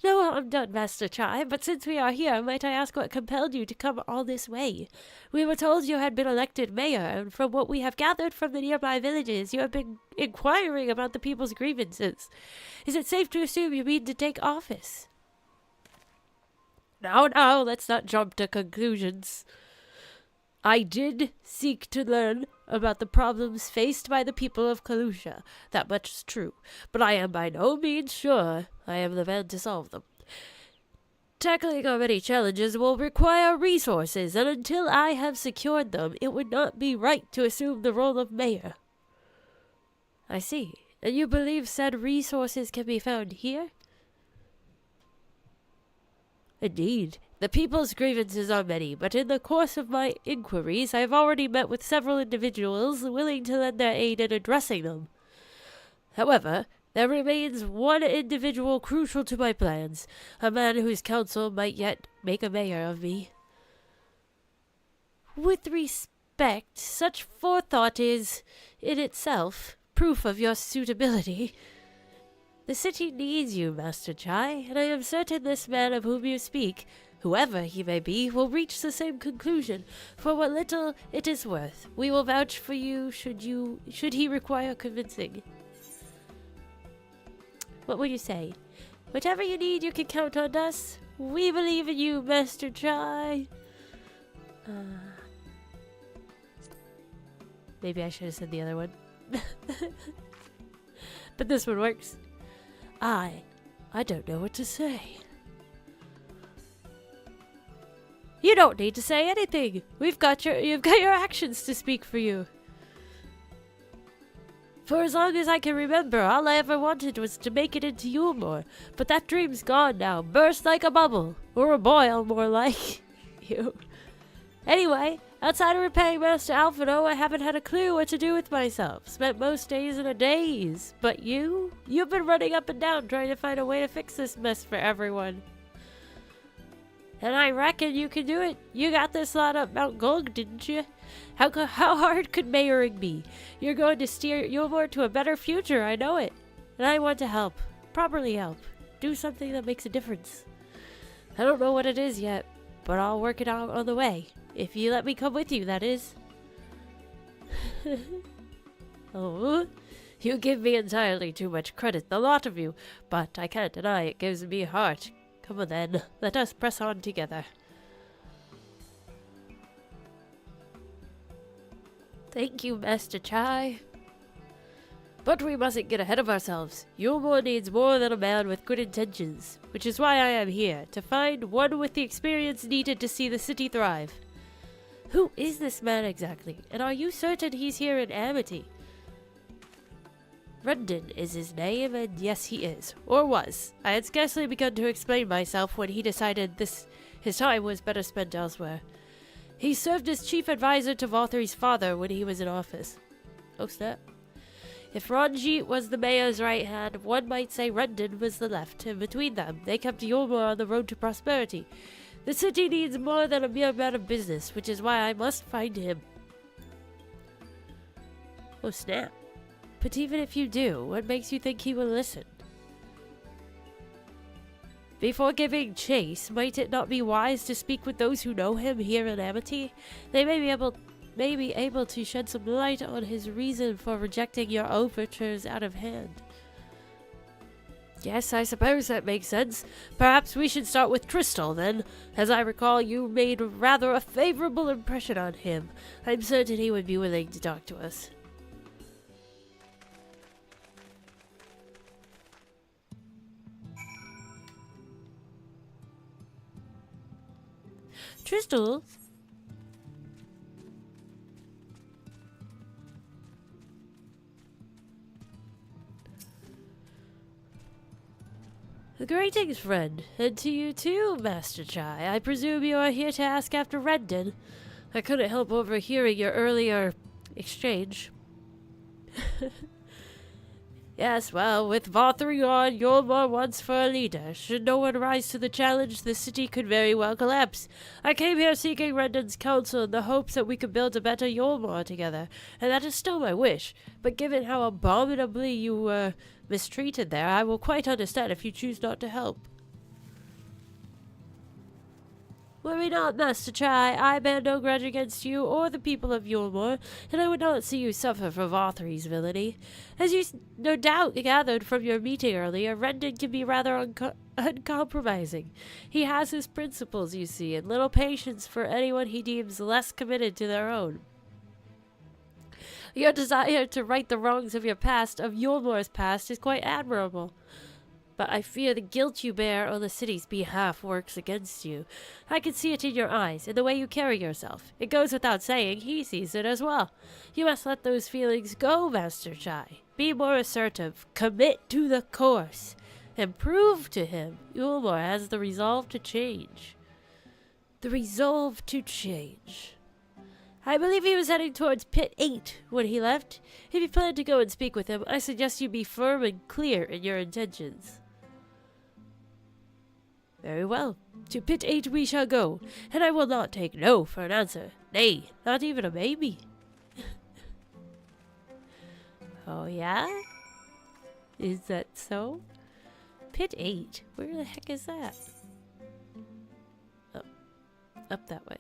No, I'm done, Master Chai, but since we are here, might I ask what compelled you to come all this way? We were told you had been elected mayor, and from what we have gathered from the nearby villages, you have been inquiring about the people's grievances. Is it safe to assume you mean to take office? No, let's not jump to conclusions. I did seek to learn about the problems faced by the people of Kalusha. That much is true, but I am by no means sure I am the man to solve them. Tackling our many challenges will require resources, and until I have secured them, it would not be right to assume the role of mayor. I see. And you believe said resources can be found here? Indeed. The people's grievances are many, but in the course of my inquiries I have already met with several individuals willing to lend their aid in addressing them. However, there remains one individual crucial to my plans, a man whose counsel might yet make a mayor of me. With respect, such forethought is, in itself, proof of your suitability. The city needs you, Master Chai, and I am certain this man of whom you speak, whoever he may be, will reach the same conclusion. For what little it is worth, we will vouch for you should he require convincing. What will you say? Whatever you need, you can count on us. We believe in you, Master Chai. Maybe I should have said the other one. But this one works. I don't know what to say. You don't need to say anything. You've got your actions to speak for you. For as long as I can remember, all I ever wanted was to make it into Eulmore, but that dream's gone now, burst like a bubble, or a boil, more like. You. Anyway, outside of repaying Master Alphino, I haven't had a clue what to do with myself. Spent most days in a daze. But you've been running up and down trying to find a way to fix this mess for everyone. And I reckon you can do it. You got this lot up Mount Gulg, didn't you? How hard could mayoring be? You're going to steer Eulmore to a better future, I know it. And I want to help. Properly help. Do something that makes a difference. I don't know what it is yet, but I'll work it out on the way. If you let me come with you, that is. Oh, you give me entirely too much credit, the lot of you, but I can't deny it gives me heart. Come on then, let us press on together. Thank you, Master Chai. But we mustn't get ahead of ourselves. Eulmore needs more than a man with good intentions, which is why I am here, to find one with the experience needed to see the city thrive. Who is this man exactly, and are you certain he's here in Amity? Rendon is his name, and yes, he is, or was. I had scarcely begun to explain myself when he decided his time was better spent elsewhere. He served as chief advisor to Valthyri's father when he was in office. Oh snap. If Ranjit was the mayor's right hand, one might say Rendon was the left, and between them, they kept Eulmore on the road to prosperity. The city needs more than a mere man of business, which is why I must find him. Oh snap. But even if you do, what makes you think he will listen? Before giving chase, might it not be wise to speak with those who know him here in Amity? They may be able to shed some light on his reason for rejecting your overtures out of hand. Yes, I suppose that makes sense. Perhaps we should start with Tristal, then. As I recall, you made rather a favorable impression on him. I'm certain he would be willing to talk to us. Tristal? Greetings, friend, and to you too, Master Chai. I presume you are here to ask after Rendon. I couldn't help overhearing your earlier exchange. Yes, well, with Valthyri on, Eulmore wants for a leader. Should no one rise to the challenge, the city could very well collapse. I came here seeking Rendon's counsel in the hopes that we could build a better Eulmore together, and that is still my wish. But given how abominably you were mistreated there, I will quite understand if you choose not to help. Worry not, Master Chai. I bear no grudge against you or the people of Eulmore, and I would not see you suffer for Valthyri's villainy. As you no doubt gathered from your meeting earlier, Rendon can be rather uncompromising. He has his principles, you see, and little patience for anyone he deems less committed to their own. Your desire to right the wrongs of Eulmore's past, is quite admirable. But I fear the guilt you bear on the city's behalf works against you. I can see it in your eyes, in the way you carry yourself. It goes without saying, he sees it as well. You must let those feelings go, Master Chai. Be more assertive, commit to the course, and prove to him Eulmore has the resolve to change. The resolve to change. I believe he was heading towards Pit 8 when he left. If you plan to go and speak with him, I suggest you be firm and clear in your intentions. Very well. To Pit 8 we shall go, and I will not take no for an answer. Nay, not even a maybe. Oh yeah? Is that so? Pit 8? Where the heck is that? Oh, up that way.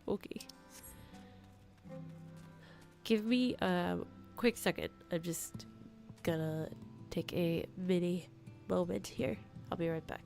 Okay. Give me a quick second. I'm just gonna take a mini moment here. I'll be right back.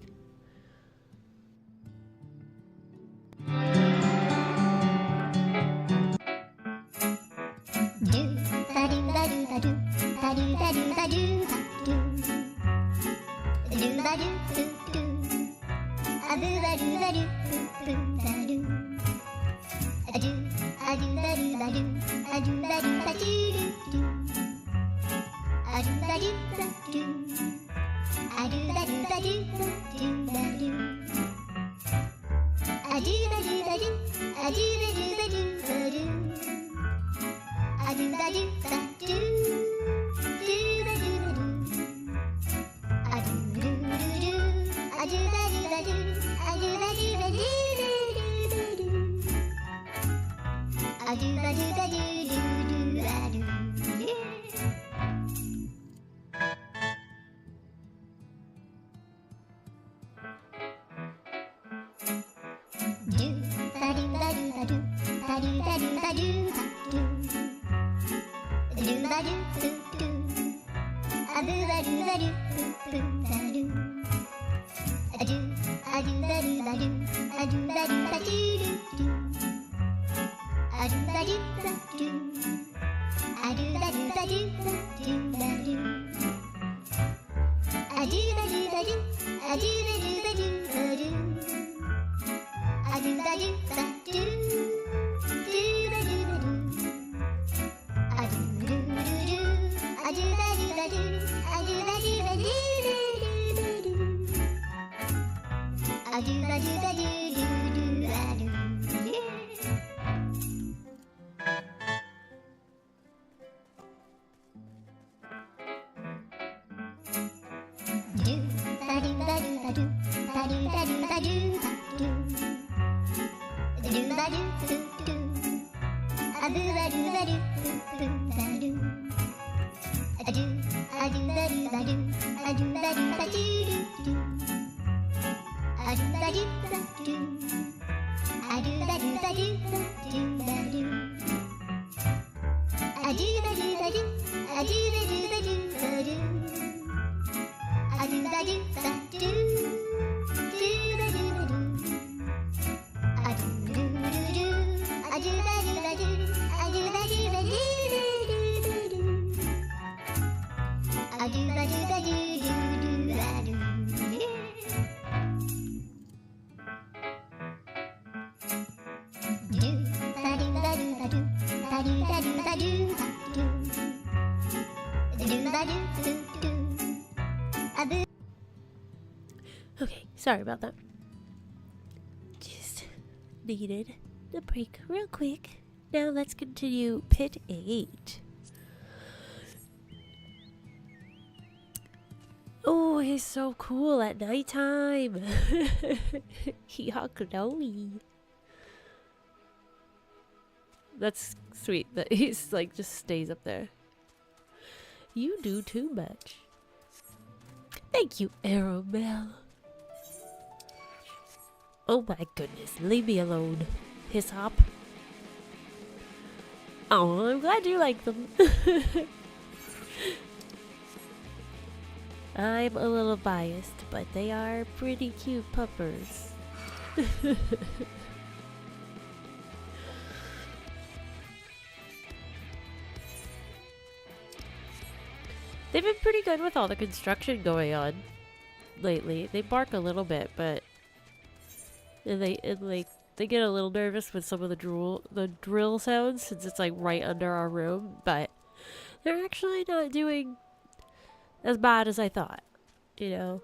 Okay, sorry about that. Just needed a break real quick. Now let's continue Pit 8. Oh, he's so cool at nighttime. He all glowy. That's sweet that he's like just stays up there. You do too much. Thank you, Arrowbell. Oh my goodness, leave me alone, Hyssop. Oh, I'm glad you like them. I'm a little biased, but they are pretty cute puppers. They've been pretty good with all the construction going on lately. They bark a little bit, but they get a little nervous with some of the drill sounds since it's like right under our room, but they're actually not doing as bad as I thought. You know,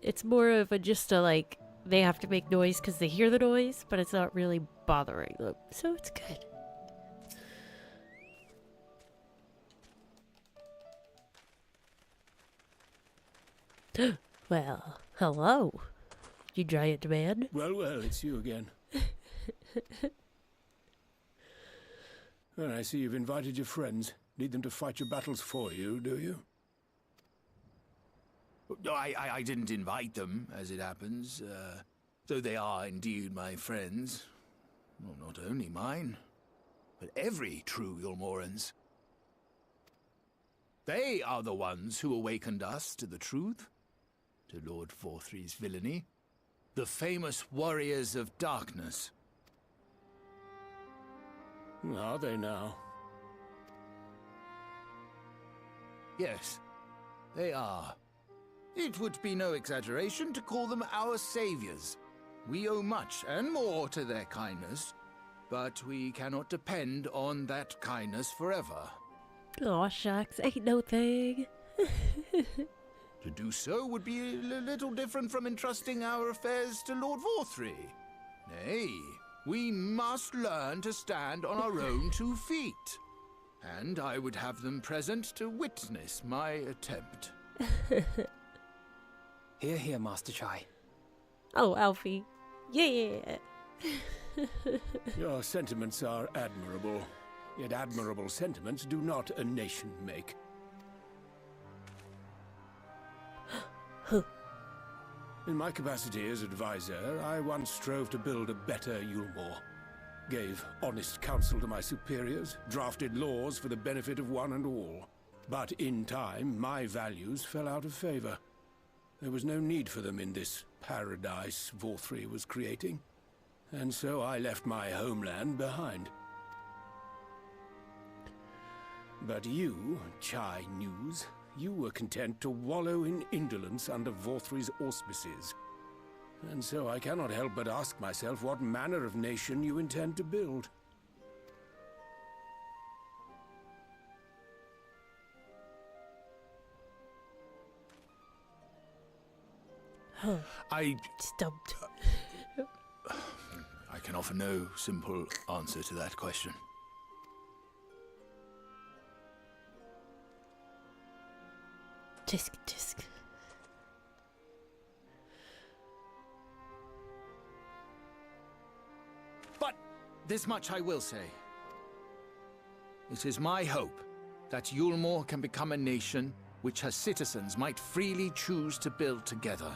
it's more of a just a like they have to make noise because they hear the noise, but it's not really bothering them. So it's good. Well, hello, you giant man. Well, well, it's you again. Well, I see you've invited your friends. Need them to fight your battles for you, do you? No, I didn't invite them, as it happens, though they are indeed my friends. Well, not only mine, but every true Eulmoreans. They are the ones who awakened us to the truth, to Lord Vorthry's villainy, the famous warriors of darkness. Are they now? Yes, they are. It would be no exaggeration to call them our saviors. We owe much and more to their kindness, but we cannot depend on that kindness forever. Aw, shucks, ain't no thing. To do so would be a little different from entrusting our affairs to Lord Vorthry. Nay, we must learn to stand on our own 2 feet. And I would have them present to witness my attempt. Hear, hear, Master Chai. Oh, Alfie. Yeah. Your sentiments are admirable. Yet admirable sentiments do not a nation make. In my capacity as advisor, I once strove to build a better Eulmore. Gave honest counsel to my superiors, drafted laws for the benefit of one and all. But in time, my values fell out of favor. There was no need for them in this paradise Vorthry was creating. And so I left my homeland behind. But you, Chai News, you were content to wallow in indolence under Vorthry's auspices. And so I cannot help but ask myself what manner of nation you intend to build. I Stumped. can offer no simple answer to that question. Tisk. But this much I will say. It is my hope that Eulmore can become a nation which her citizens might freely choose to build together.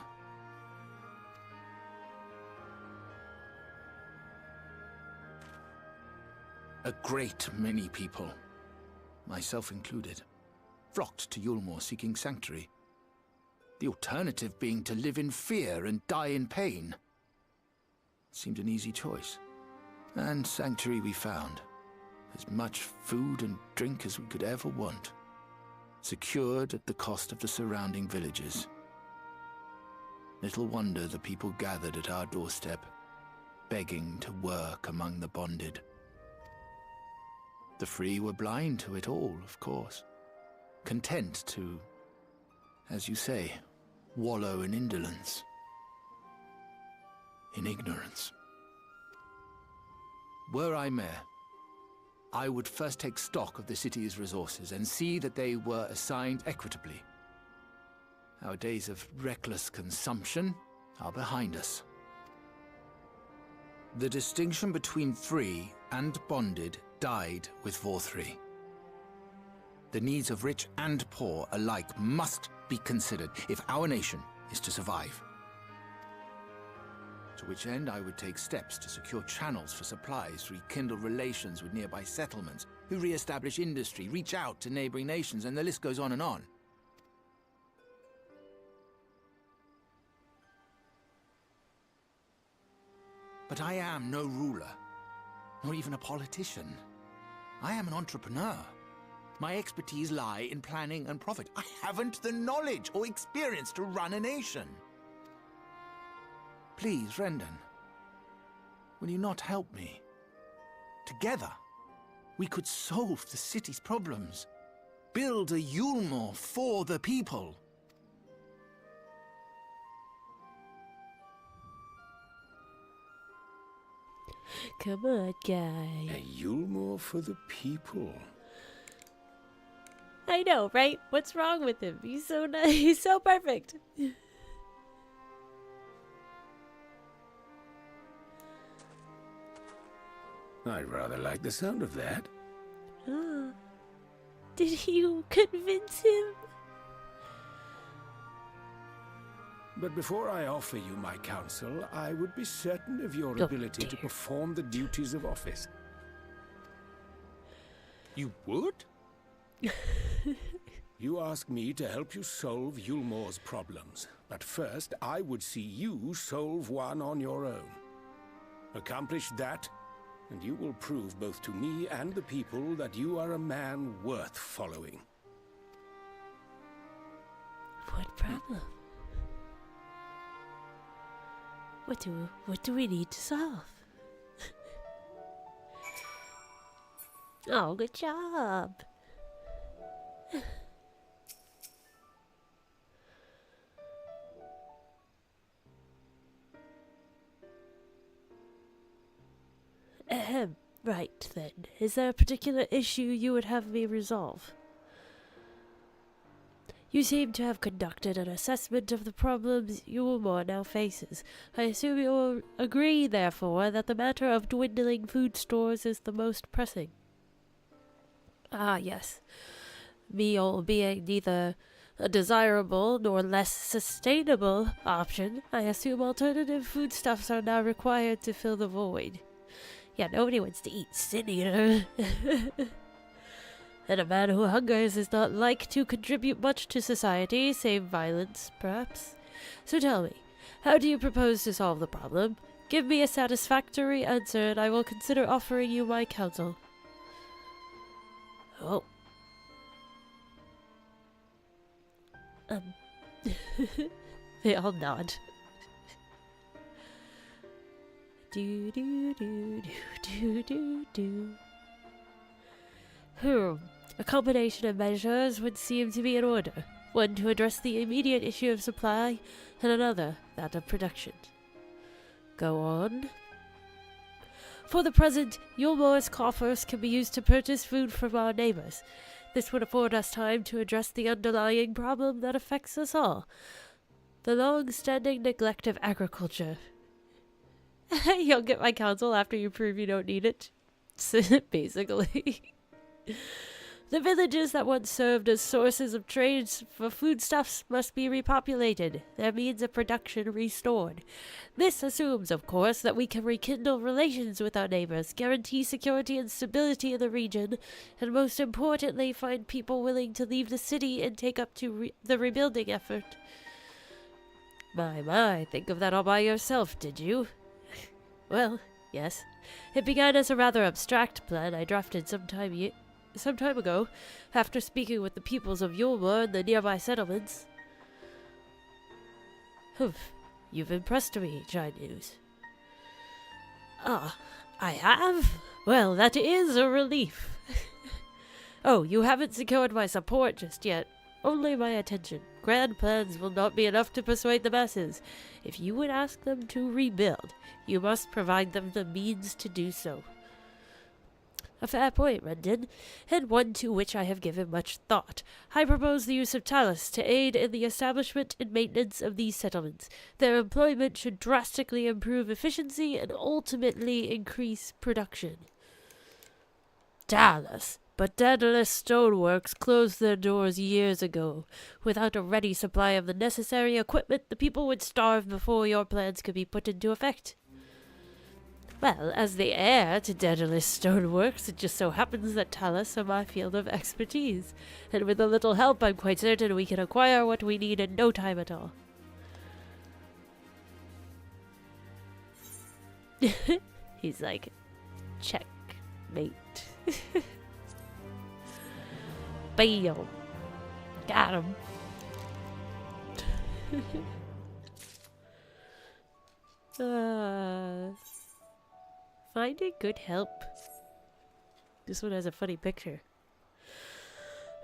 A great many people, myself included, flocked to Eulmore seeking sanctuary. The alternative being to live in fear and die in pain. It seemed an easy choice. And sanctuary we found. As much food and drink as we could ever want. Secured at the cost of the surrounding villages. Little wonder the people gathered at our doorstep, begging to work among the bonded. The free were blind to it all, of course. Content to, as you say, wallow in indolence. In ignorance. Were I mayor, I would first take stock of the city's resources and see that they were assigned equitably. Our days of reckless consumption are behind us. The distinction between free and bonded died with Vorthry. The needs of rich and poor alike must be considered if our nation is to survive. To which end I would take steps to secure channels for supplies, rekindle relations with nearby settlements, who re-establish industry, reach out to neighboring nations, and the list goes on and on. But I am no ruler, nor even a politician. I am an entrepreneur. My expertise lie in planning and profit. I haven't the knowledge or experience to run a nation. Please, Rendon, will you not help me? Together, we could solve the city's problems. Build a Eulmore for the people. Come on, guy. A Eulmore for the people. I know, right? What's wrong with him? He's so nice. He's so perfect. I rather like the sound of that. Ah. Did you convince him? But before I offer you my counsel, I would be certain of your Oh, ability to dear. perform the duties of office. You would? You ask me to help you solve Eulmore's problems, but first I would see you solve one on your own. Accomplish that, and you will prove both to me and the people that you are a man worth following. What problem? What do we need to solve? Oh, good job. Right then. Is there a particular issue you would have me resolve? You seem to have conducted an assessment of the problems Eulmore now faces. I assume you will agree, therefore, that the matter of dwindling food stores is the most pressing. Ah, yes. Meal being neither a desirable nor less sustainable option, I assume alternative foodstuffs are now required to fill the void. Yeah, nobody wants to eat sin eater. And a man who hungers is not like to contribute much to society, save violence, perhaps. So tell me, how do you propose to solve the problem? Give me a satisfactory answer, and I will consider offering you my counsel. Oh. They all nod. Do do do do do do do. A combination of measures would seem to be in order. One to address the immediate issue of supply, and another that of production. Go on. For the present, Eulmore's coffers can be used to purchase food from our neighbors. This would afford us time to address the underlying problem that affects us all. The long-standing neglect of agriculture. You'll get my counsel after you prove you don't need it. Basically. The villages that once served as sources of trade for foodstuffs must be repopulated, their means of production restored. This assumes, of course, that we can rekindle relations with our neighbors, guarantee security and stability in the region, and most importantly, find people willing to leave the city and take up to the rebuilding effort. My, think of that all by yourself, did you? Well, yes. It began as a rather abstract plan I drafted some time ago, after speaking with the peoples of Eulmore and the nearby settlements. Humph, you've impressed me, News. Ah, I have? Well, that is a relief. Oh, you haven't secured my support just yet. Only my attention. Grand plans will not be enough to persuade the masses. If you would ask them to rebuild, you must provide them the means to do so. A fair point, Rendon, and one to which I have given much thought. I propose the use of talus to aid in the establishment and maintenance of these settlements. Their employment should drastically improve efficiency and ultimately increase production. Talus? But Daedalus Stoneworks closed their doors years ago. Without a ready supply of the necessary equipment, the people would starve before your plans could be put into effect. Well, as the heir to Daedalus Stoneworks, it just so happens that talus are my field of expertise, and with a little help I'm quite certain we can acquire what we need in no time at all. He's like, checkmate. Bam! Got him. Finding good help. This one has a funny picture.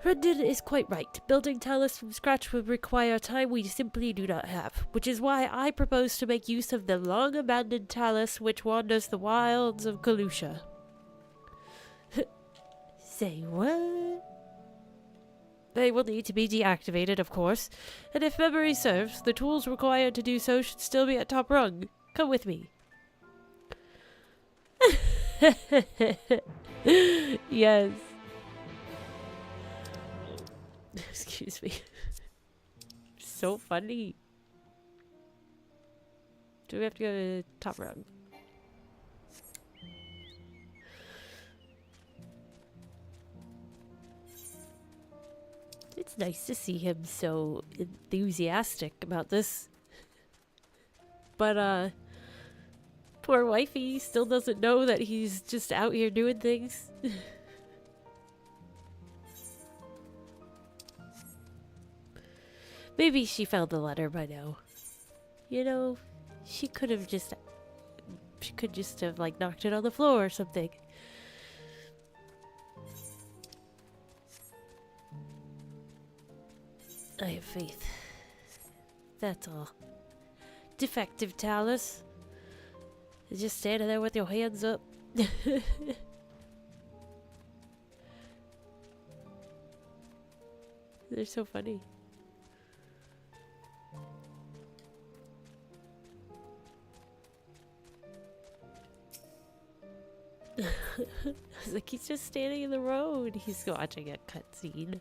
Rendon is quite right. Building Talus from scratch would require time we simply do not have, which is why I propose to make use of the long-abandoned Talus which wanders the wilds of Kalusha. Say what? They will need to be deactivated, of course, and if memory serves, the tools required to do so should still be at top rung. Come with me. Yes. Excuse me. So funny. Do we have to go to top rung? It's nice to see him so enthusiastic about this. But, poor wifey still doesn't know that he's just out here doing things. Maybe she found the letter by now. You know, she could just have, like, knocked it on the floor or something. I have faith. That's all. Defective Talus. Just standing there with your hands up. They're so funny. I was like, he's just standing in the road. He's watching a cutscene.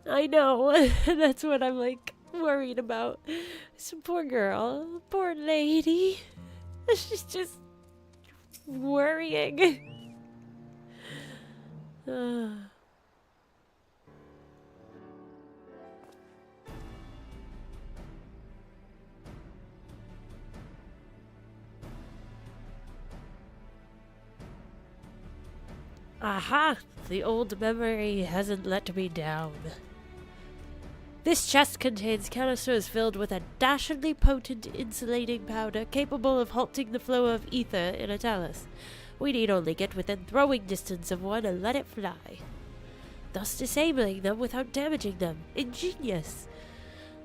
I know. That's what I'm like worried about. This poor girl. Poor lady. She's just worrying. Aha! The old memory hasn't let me down. This chest contains canisters filled with a dashingly potent insulating powder capable of halting the flow of ether in a talus. We need only get within throwing distance of one and let it fly, thus disabling them without damaging them. Ingenious!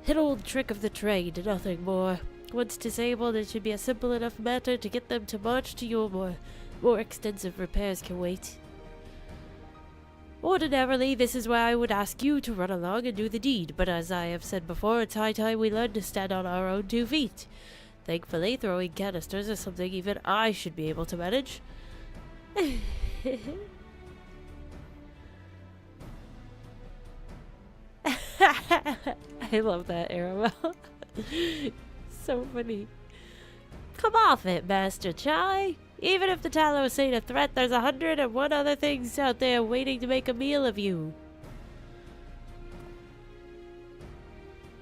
An old trick of the trade, nothing more. Once disabled, it should be a simple enough matter to get them to march to Eulmore. More extensive repairs can wait. Ordinarily, this is where I would ask you to run along and do the deed, but as I have said before, it's high time we learn to stand on our own 2 feet. Thankfully, throwing canisters is something even I should be able to manage. I love that, Arabelle. So funny. Come off it, Master Chai. Even if the Talos ain't a threat, there's 101 other things out there waiting to make a meal of you.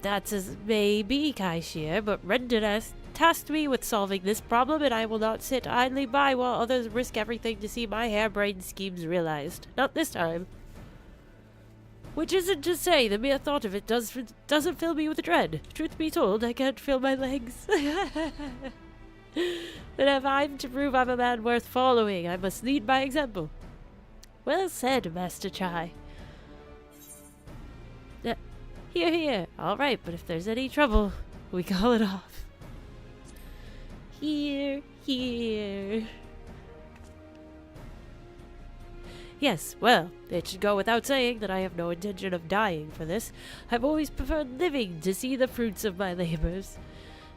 That's as may be, Cashapp, but Rendon has tasked me with solving this problem, and I will not sit idly by while others risk everything to see my harebrained schemes realized. Not this time. Which isn't to say the mere thought of it doesn't fill me with dread. Truth be told, I can't feel my legs. But if I'm to prove I'm a man worth following, I must lead by example. Well said, Master Chai. Here. All right, but if there's any trouble, we call it off. Here. Yes, well, it should go without saying that I have no intention of dying for this. I've always preferred living to see the fruits of my labors.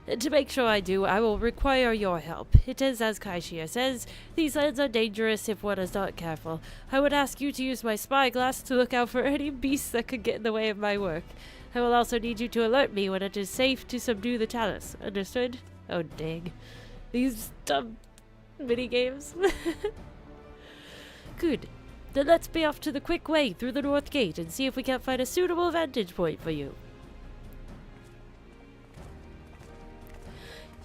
And to make sure I do, I will require your help. It is as Cashapp says, these lands are dangerous if one is not careful. I would ask you to use my spyglass to look out for any beasts that could get in the way of my work. I will also need you to alert me when it is safe to subdue the Talus. Understood? Oh, dang. These dumb minigames. Good. Then let's be off to the quick way through the north gate and see if we can't find a suitable vantage point for you.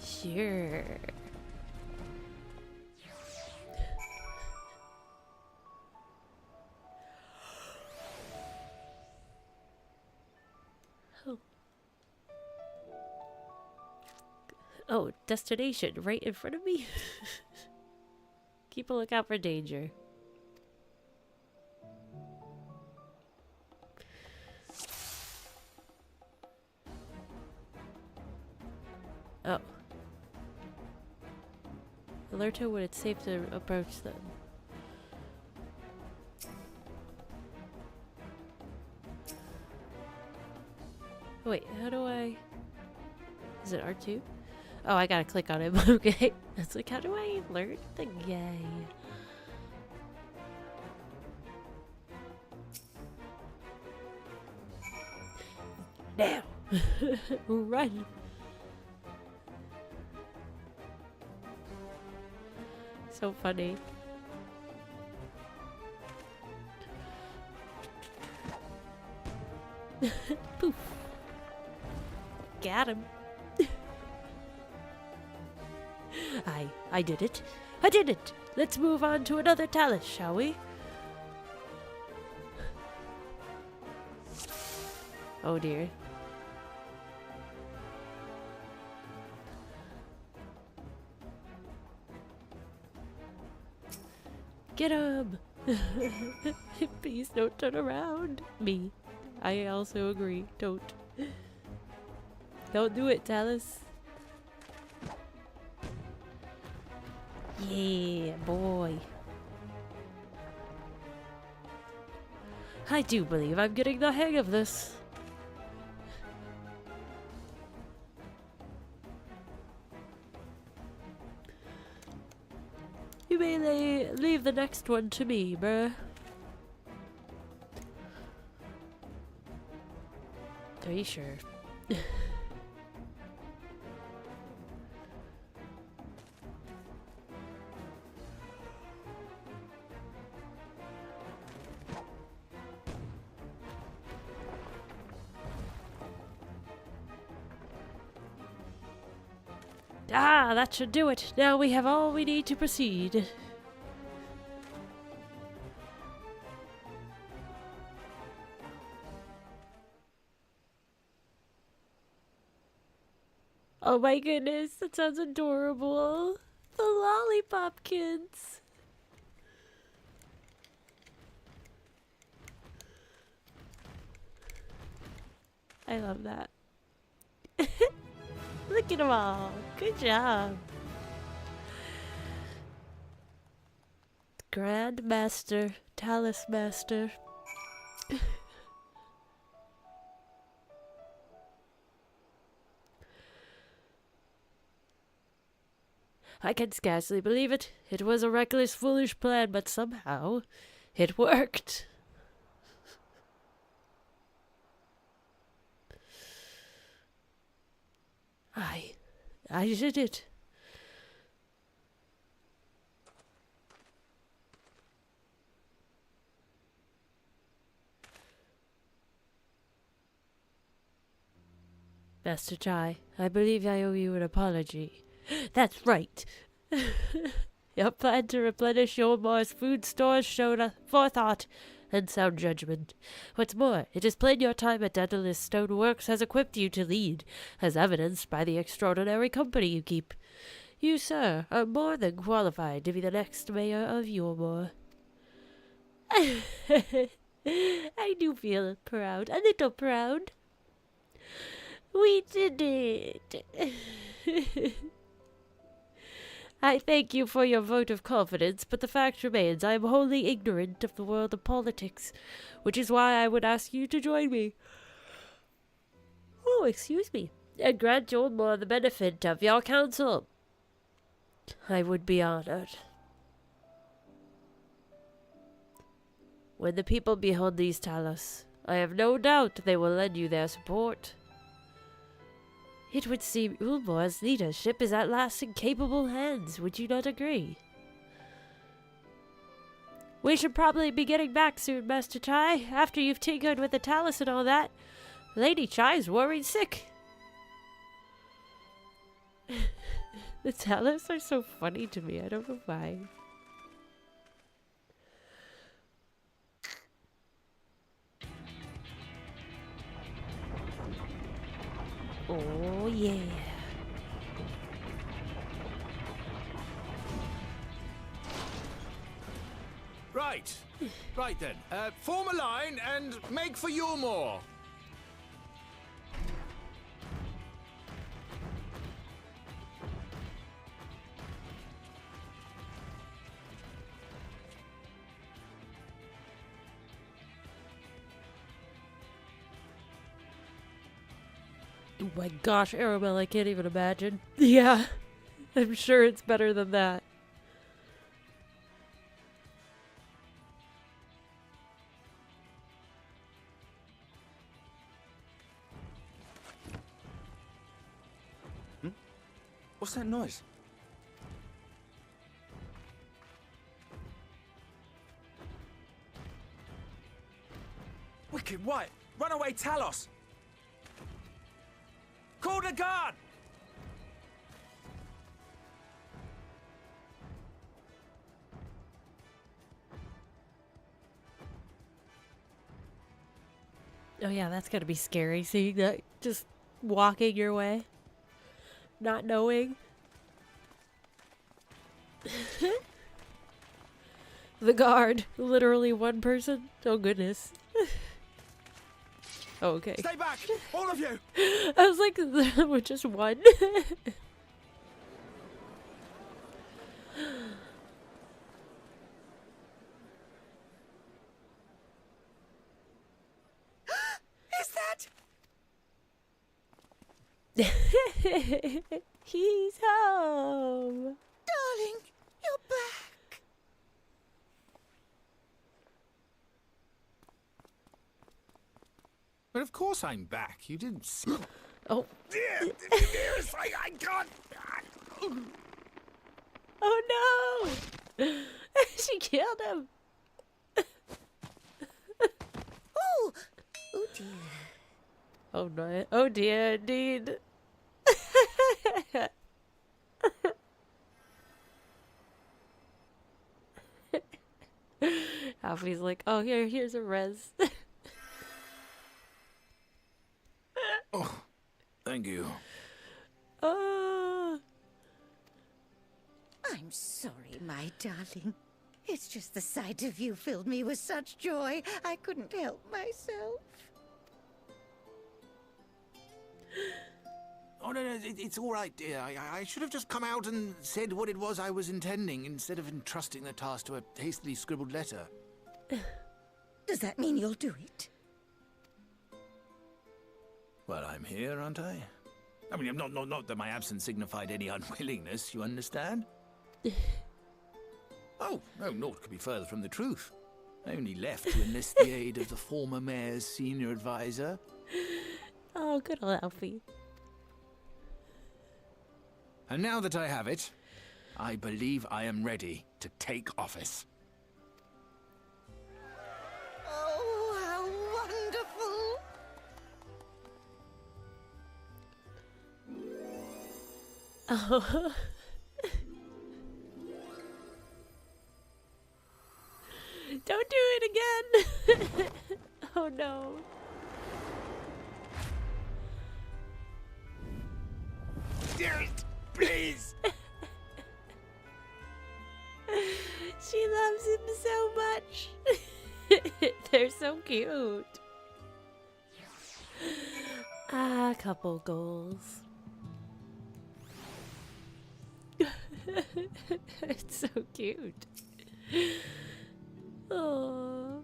Sure. Oh. Oh, destination right in front of me? Keep a lookout for danger. Oh. Alert her when it's safe to approach them. Wait, how do I... Is it R2? Oh, I gotta click on him. Okay. It's like, how do I alert the guy? Now! Run! So funny. Poof. Got him. I did it. I did it. Let's move on to another talent, shall we? Oh dear. Get him! Please don't turn around. Me. I also agree. Don't. Don't do it, Talus. Yeah, boy. I do believe I'm getting the hang of this. You may leave the next one to me, bruh. Are you sure? Ah, that should do it. Now we have all we need to proceed. Oh my goodness, that sounds adorable. The lollipop kids. I love that. Look at them all. Good job. Grandmaster, Talus Master. I can scarcely believe it. It was a reckless, foolish plan, but somehow it worked. I did it. Master Chai, I believe I owe you an apology. That's right. Your plan to replenish Eulmore's food stores showed forethought and sound judgment. What's more, it is plain your time at Daedalus Stoneworks has equipped you to lead, as evidenced by the extraordinary company you keep. You, sir, are more than qualified to be the next mayor of Eulmore. I do feel proud, a little proud. We did it. I thank you for your vote of confidence, but the fact remains I am wholly ignorant of the world of politics, which is why I would ask you to join me. Oh, excuse me, and grant Eulmore the benefit of your counsel. I would be honored. When the people behold these Talus, I have no doubt they will lend you their support. It would seem Eulmore's leadership is at last in capable hands, would you not agree? We should probably be getting back soon, Master Chai, after you've tinkered with the Talus and all that. Lady Chai's worried sick. The Talus are so funny to me, I don't know why. Oh, yeah. Right. Right then. Form a line and make for Eulmore. Oh my gosh, Arabelle, I can't even imagine. Yeah, I'm sure it's better than that. What's that noise? Wicked White! Runaway Talos! Call the guard! Oh yeah, that's gotta be scary, seeing that just walking your way. Not knowing. The guard. Literally one person. Oh goodness. Oh, okay. Stay back! All of you! I was like, with just one. Is that? He's home. Darling, you're back. But of course I'm back. You didn't see. Oh. I can't. Oh no! She killed him. Oh, oh dear. Oh no! Oh dear, indeed. Alfie's like, oh here's a res. Oh, thank you. Oh. I'm sorry, my darling. It's just the sight of you filled me with such joy, I couldn't help myself. Oh, no, it's all right, dear. I should have just come out and said what it was I was intending, instead of entrusting the task to a hastily scribbled letter. Does that mean you'll do it? Well, I'm here, aren't I? I mean, not that my absence signified any unwillingness, you understand? Oh, no, naught could be further from the truth. I only left to enlist the aid of the former mayor's senior advisor. Oh, good old Alfie. And now that I have it, I believe I am ready to take office. Oh, how wonderful! Oh. Don't do it again! Oh no. Dearest, please! She loves him so much. They're so cute. Ah, couple goals. It's so cute. Oh.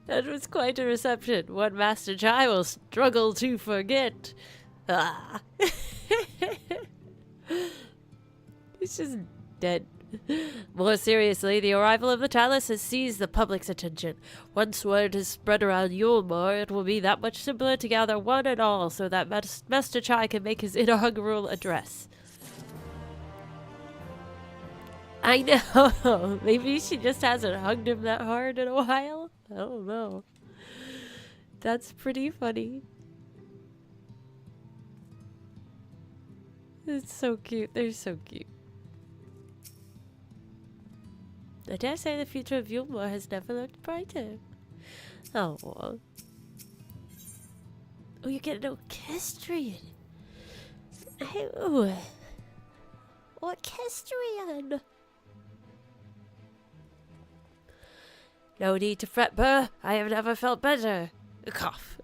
That was quite a reception. One Master Chai will struggle to forget. Ah. He's just dead. More seriously, the arrival of the Talus has seized the public's attention. Once word is spread around Eulmore, it will be that much simpler to gather one and all so that Master Chai can make his inaugural address. I know. Maybe she just hasn't hugged him that hard in a while. I don't know. That's pretty funny. It's so cute. They're so cute. I dare say the future of Eulmore has never looked brighter. Oh. Oh, you get an orchestrion. Oh. Orchestrion. No need to fret, Burr. I have never felt better. A cough.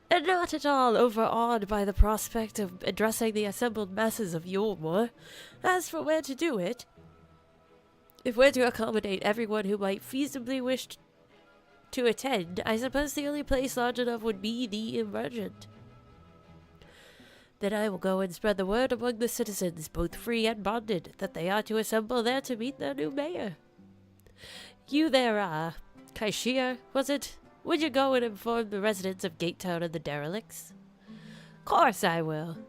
And not at all overawed by the prospect of addressing the assembled masses of Eulmore. As for where to do it, if we're to accommodate everyone who might feasibly wish to attend, I suppose the only place large enough would be the Emergent. Then I will go and spread the word among the citizens, both free and bonded, that they are to assemble there to meet their new mayor. You there, Cashapp, was it? Would you go and inform the residents of Gatetown and the derelicts? Course I will.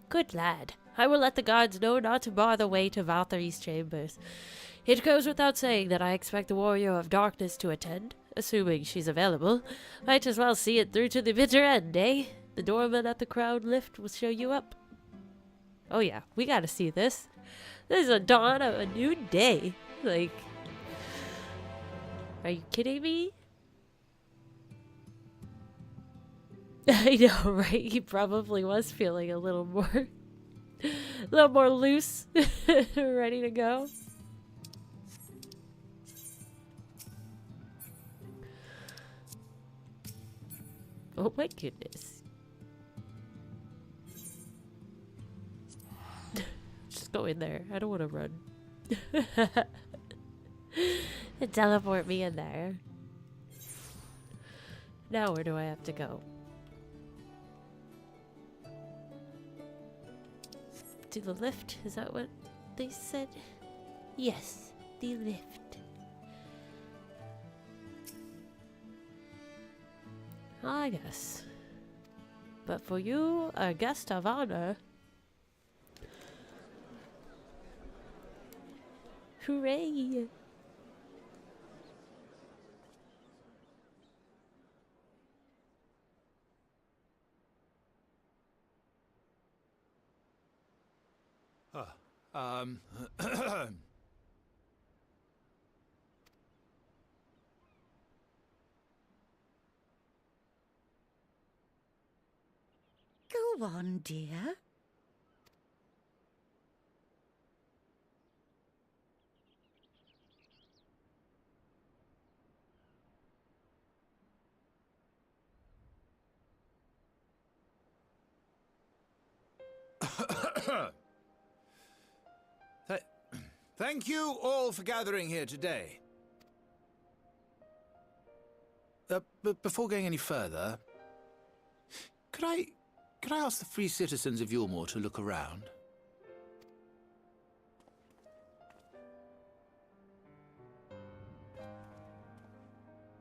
Good lad. I will let the guards know not to bar the way to Valthyrie's chambers. It goes without saying that I expect the Warrior of Darkness to attend, assuming she's available. Might as well see it through to the bitter end, eh? The doorman at the Crown Lift will show you up. Oh yeah, we gotta see this. This is a dawn of a new day. Like, are you kidding me? I know, right? He probably was feeling a little more loose, ready to go. Oh my goodness. Just go in there. I don't want to run. Teleport me in there. Now where do I have to go? To the lift? Is that what they said? Yes, the lift. I guess. But for you, a guest of honor. Hooray! Go on, dear. Thank you all for gathering here today. But before going any further, could I ask the free citizens of Eulmore to look around?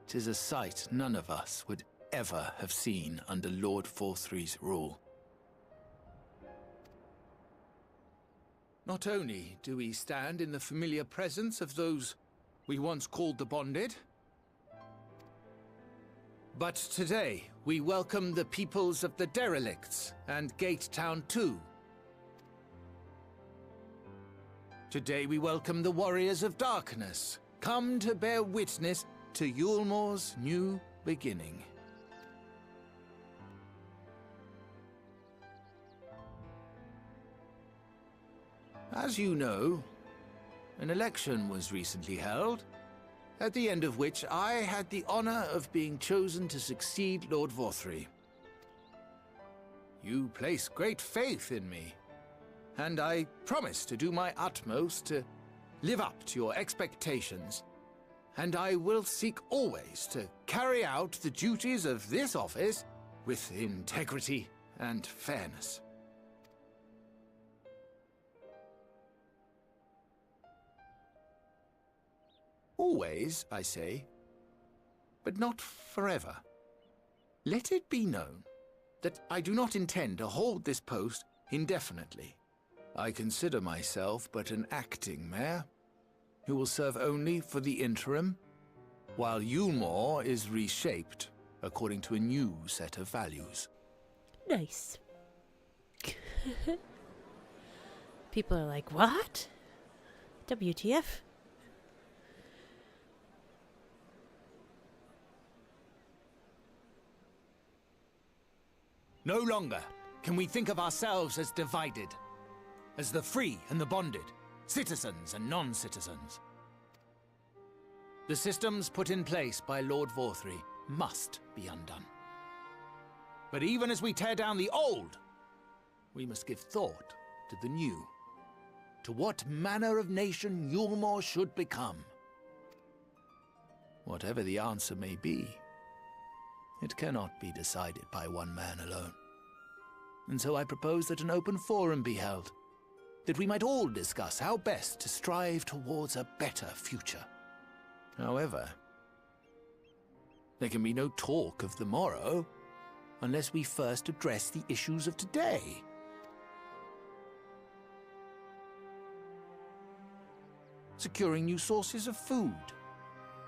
"'Tis a sight none of us would ever have seen under Lord Forthry's rule. Not only do we stand in the familiar presence of those we once called the Bonded, but today we welcome the peoples of the Derelicts and Gatetown too. Today we welcome the Warriors of Darkness, come to bear witness to Eulmore's new beginning. As you know, an election was recently held, at the end of which I had the honor of being chosen to succeed Lord Forthry. You place great faith in me, and I promise to do my utmost to live up to your expectations, and I will seek always to carry out the duties of this office with integrity and fairness. Always, I say, but not forever. Let it be known that I do not intend to hold this post indefinitely. I consider myself but an acting mayor, who will serve only for the interim, while Eulmore is reshaped according to a new set of values. Nice. People are like, what? WTF? No longer can we think of ourselves as divided, as the free and the bonded, citizens and non-citizens. The systems put in place by Lord Vorthry must be undone. But even as we tear down the old, we must give thought to the new. To what manner of nation Eulmore should become. Whatever the answer may be, it cannot be decided by one man alone. And so I propose that an open forum be held, that we might all discuss how best to strive towards a better future. However, there can be no talk of the morrow unless we first address the issues of today. Securing new sources of food,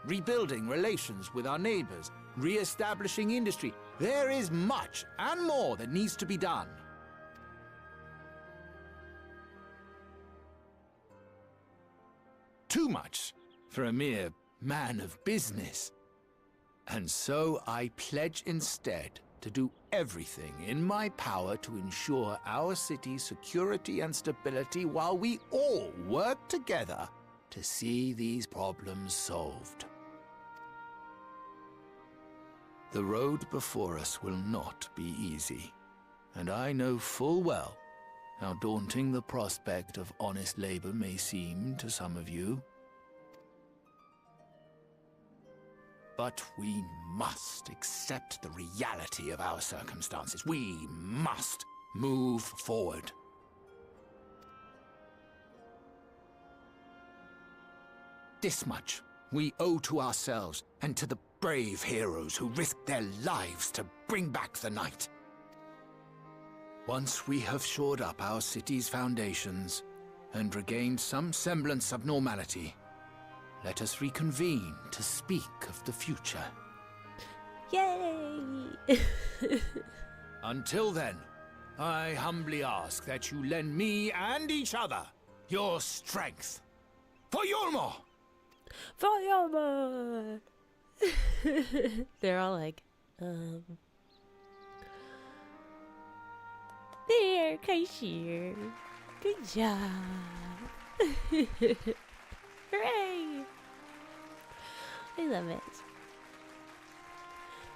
rebuilding relations with our neighbors, re-establishing industry. There is much and more that needs to be done. Too much for a mere man of business. And so I pledge instead to do everything in my power to ensure our city's security and stability while we all work together to see these problems solved. The road before us will not be easy, and I know full well how daunting the prospect of honest labor may seem to some of you. But we must accept the reality of our circumstances. We must move forward. This much we owe to ourselves and to the brave heroes who risked their lives to bring back the night. Once we have shored up our city's foundations and regained some semblance of normality, let us reconvene to speak of the future. Yay! Until then, I humbly ask that you lend me and each other your strength. For Eulmore! For Eulmore! They're all like, There, Cashapp. Good job. Hooray! I love it.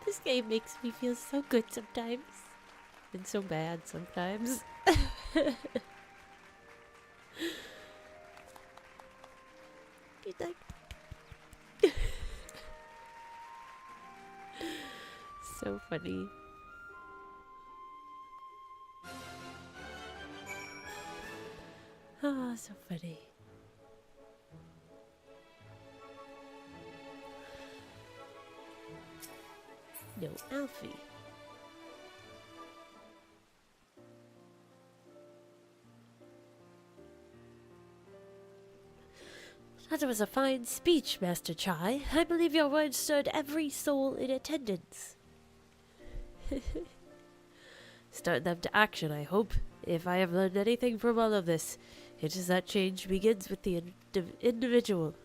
This game makes me feel so good sometimes. And so bad sometimes. Good night. So funny. Oh, so funny. No Alfie. That was a fine speech, Master Chai. I believe your words stirred every soul in attendance. Start them to action, I hope. If I have learned anything from all of this, it is that change begins with the individual.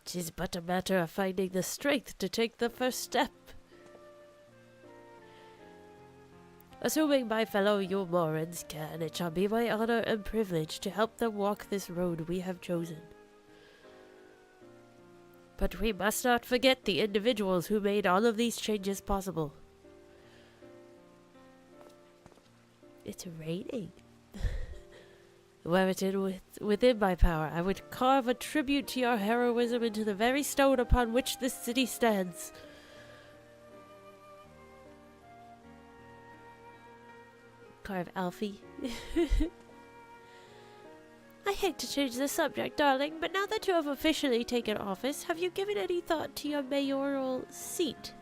'Tis but a matter of finding the strength to take the first step. Assuming my fellow Eulmorans can, it shall be my honor and privilege to help them walk this road we have chosen. But we must not forget the individuals who made all of these changes possible. It's raining. Were it within my power, I would carve a tribute to your heroism into the very stone upon which this city stands. Carve Alfie. I hate to change the subject, darling, but now that you have officially taken office, have you given any thought to your mayoral seat?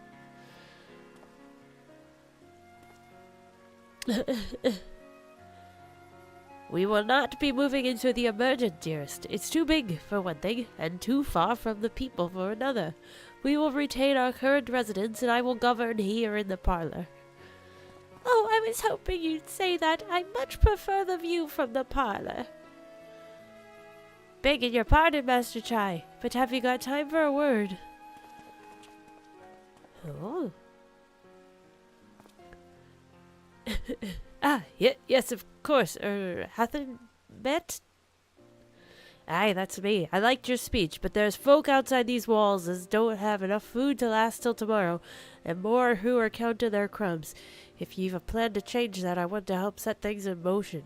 We will not be moving into the emergent, dearest. It's too big, for one thing, and too far from the people for another. We will retain our current residence, and I will govern here in the parlor. Oh, I was hoping you'd say that. I much prefer the view from the parlor. Begging your pardon, Master Chai, but have you got time for a word? Oh. Yes, of course. Hathen met? Aye, that's me. I liked your speech, but there's folk outside these walls as don't have enough food to last till tomorrow, and more who are counting their crumbs. If you've a plan to change that, I want to help set things in motion.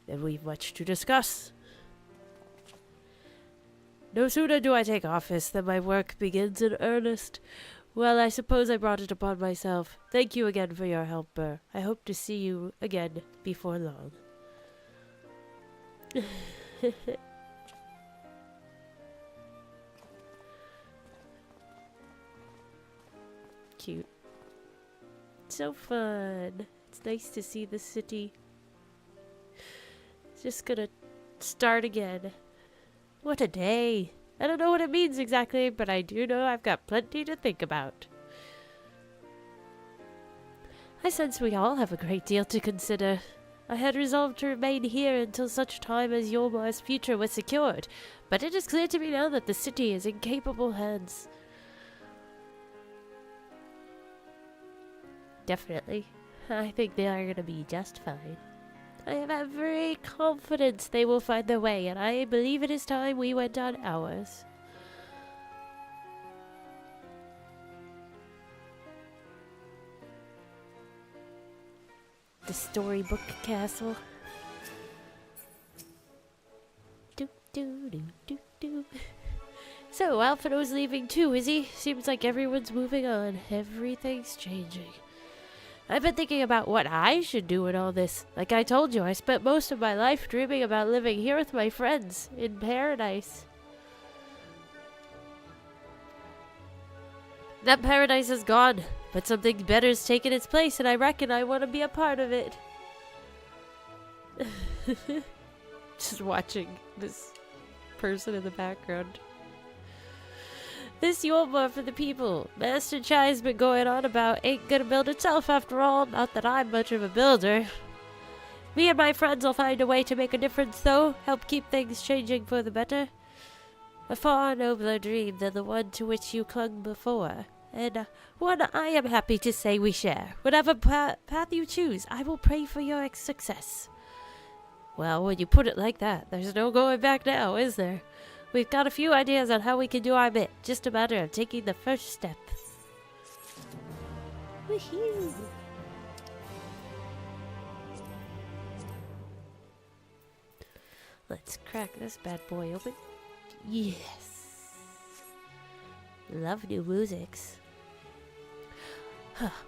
And we've much to discuss. No sooner do I take office than my work begins in earnest. Well, I suppose I brought it upon myself. Thank you again for your help, Burr. I hope to see you again before long. Cute. So fun. It's nice to see the city. Just gonna start again. What a day. I don't know what it means exactly, but I do know I've got plenty to think about. I sense we all have a great deal to consider. I had resolved to remain here until such time as Eulmore's future was secured, but it is clear to me now that the city is in capable hands. Definitely. I think they are going to be just fine. I have every confidence they will find their way, and I believe it is time we went on ours. The storybook castle. Do do do do do. So Alphino's leaving too, is he? Seems like everyone's moving on. Everything's changing. I've been thinking about what I should do in all this. Like I told you, I spent most of my life dreaming about living here with my friends in paradise. That paradise is gone, but something better's taken its place, and I reckon I want to be a part of it. Just watching this person in the background. This Eulmore for the people. Master Chai's been going on about ain't gonna build itself after all. Not that I'm much of a builder. Me and my friends will find a way to make a difference, though. Help keep things changing for the better. A far nobler dream than the one to which you clung before. And one I am happy to say we share. Whatever path you choose, I will pray for your success. Well, when you put it like that, there's no going back now, is there? We've got a few ideas on how we can do our bit. Just a matter of taking the first step. Woohoo! Let's crack this bad boy open. Yes! Love new musics.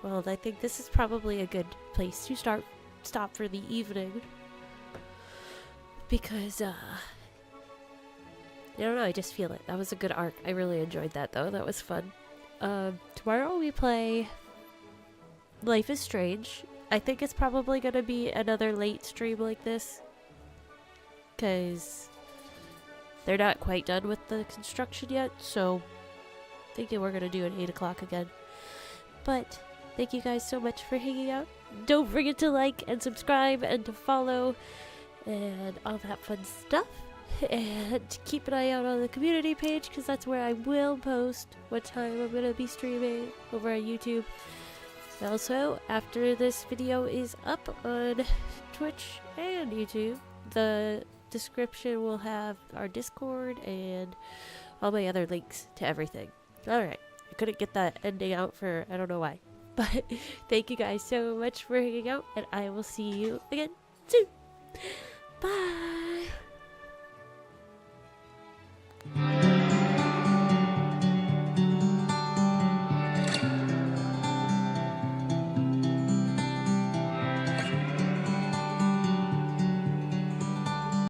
Well, I think this is probably a good place to stop for the evening. Because, I don't know, I just feel it. That was a good arc. I really enjoyed that, though. That was fun. Tomorrow we play Life is Strange. I think it's probably going to be another late stream like this. Because they're not quite done with the construction yet, so thinking we're going to do an 8 o'clock again. But thank you guys so much for hanging out. Don't forget to like and subscribe and to follow and all that fun stuff. And keep an eye out on the community page, because that's where I will post what time I'm going to be streaming over on YouTube. Also, after this video is up on Twitch and YouTube, the description will have our Discord and all my other links to everything. Alright, I couldn't get that ending out for I don't know why. But thank you guys so much for hanging out, and I will see you again soon. Bye!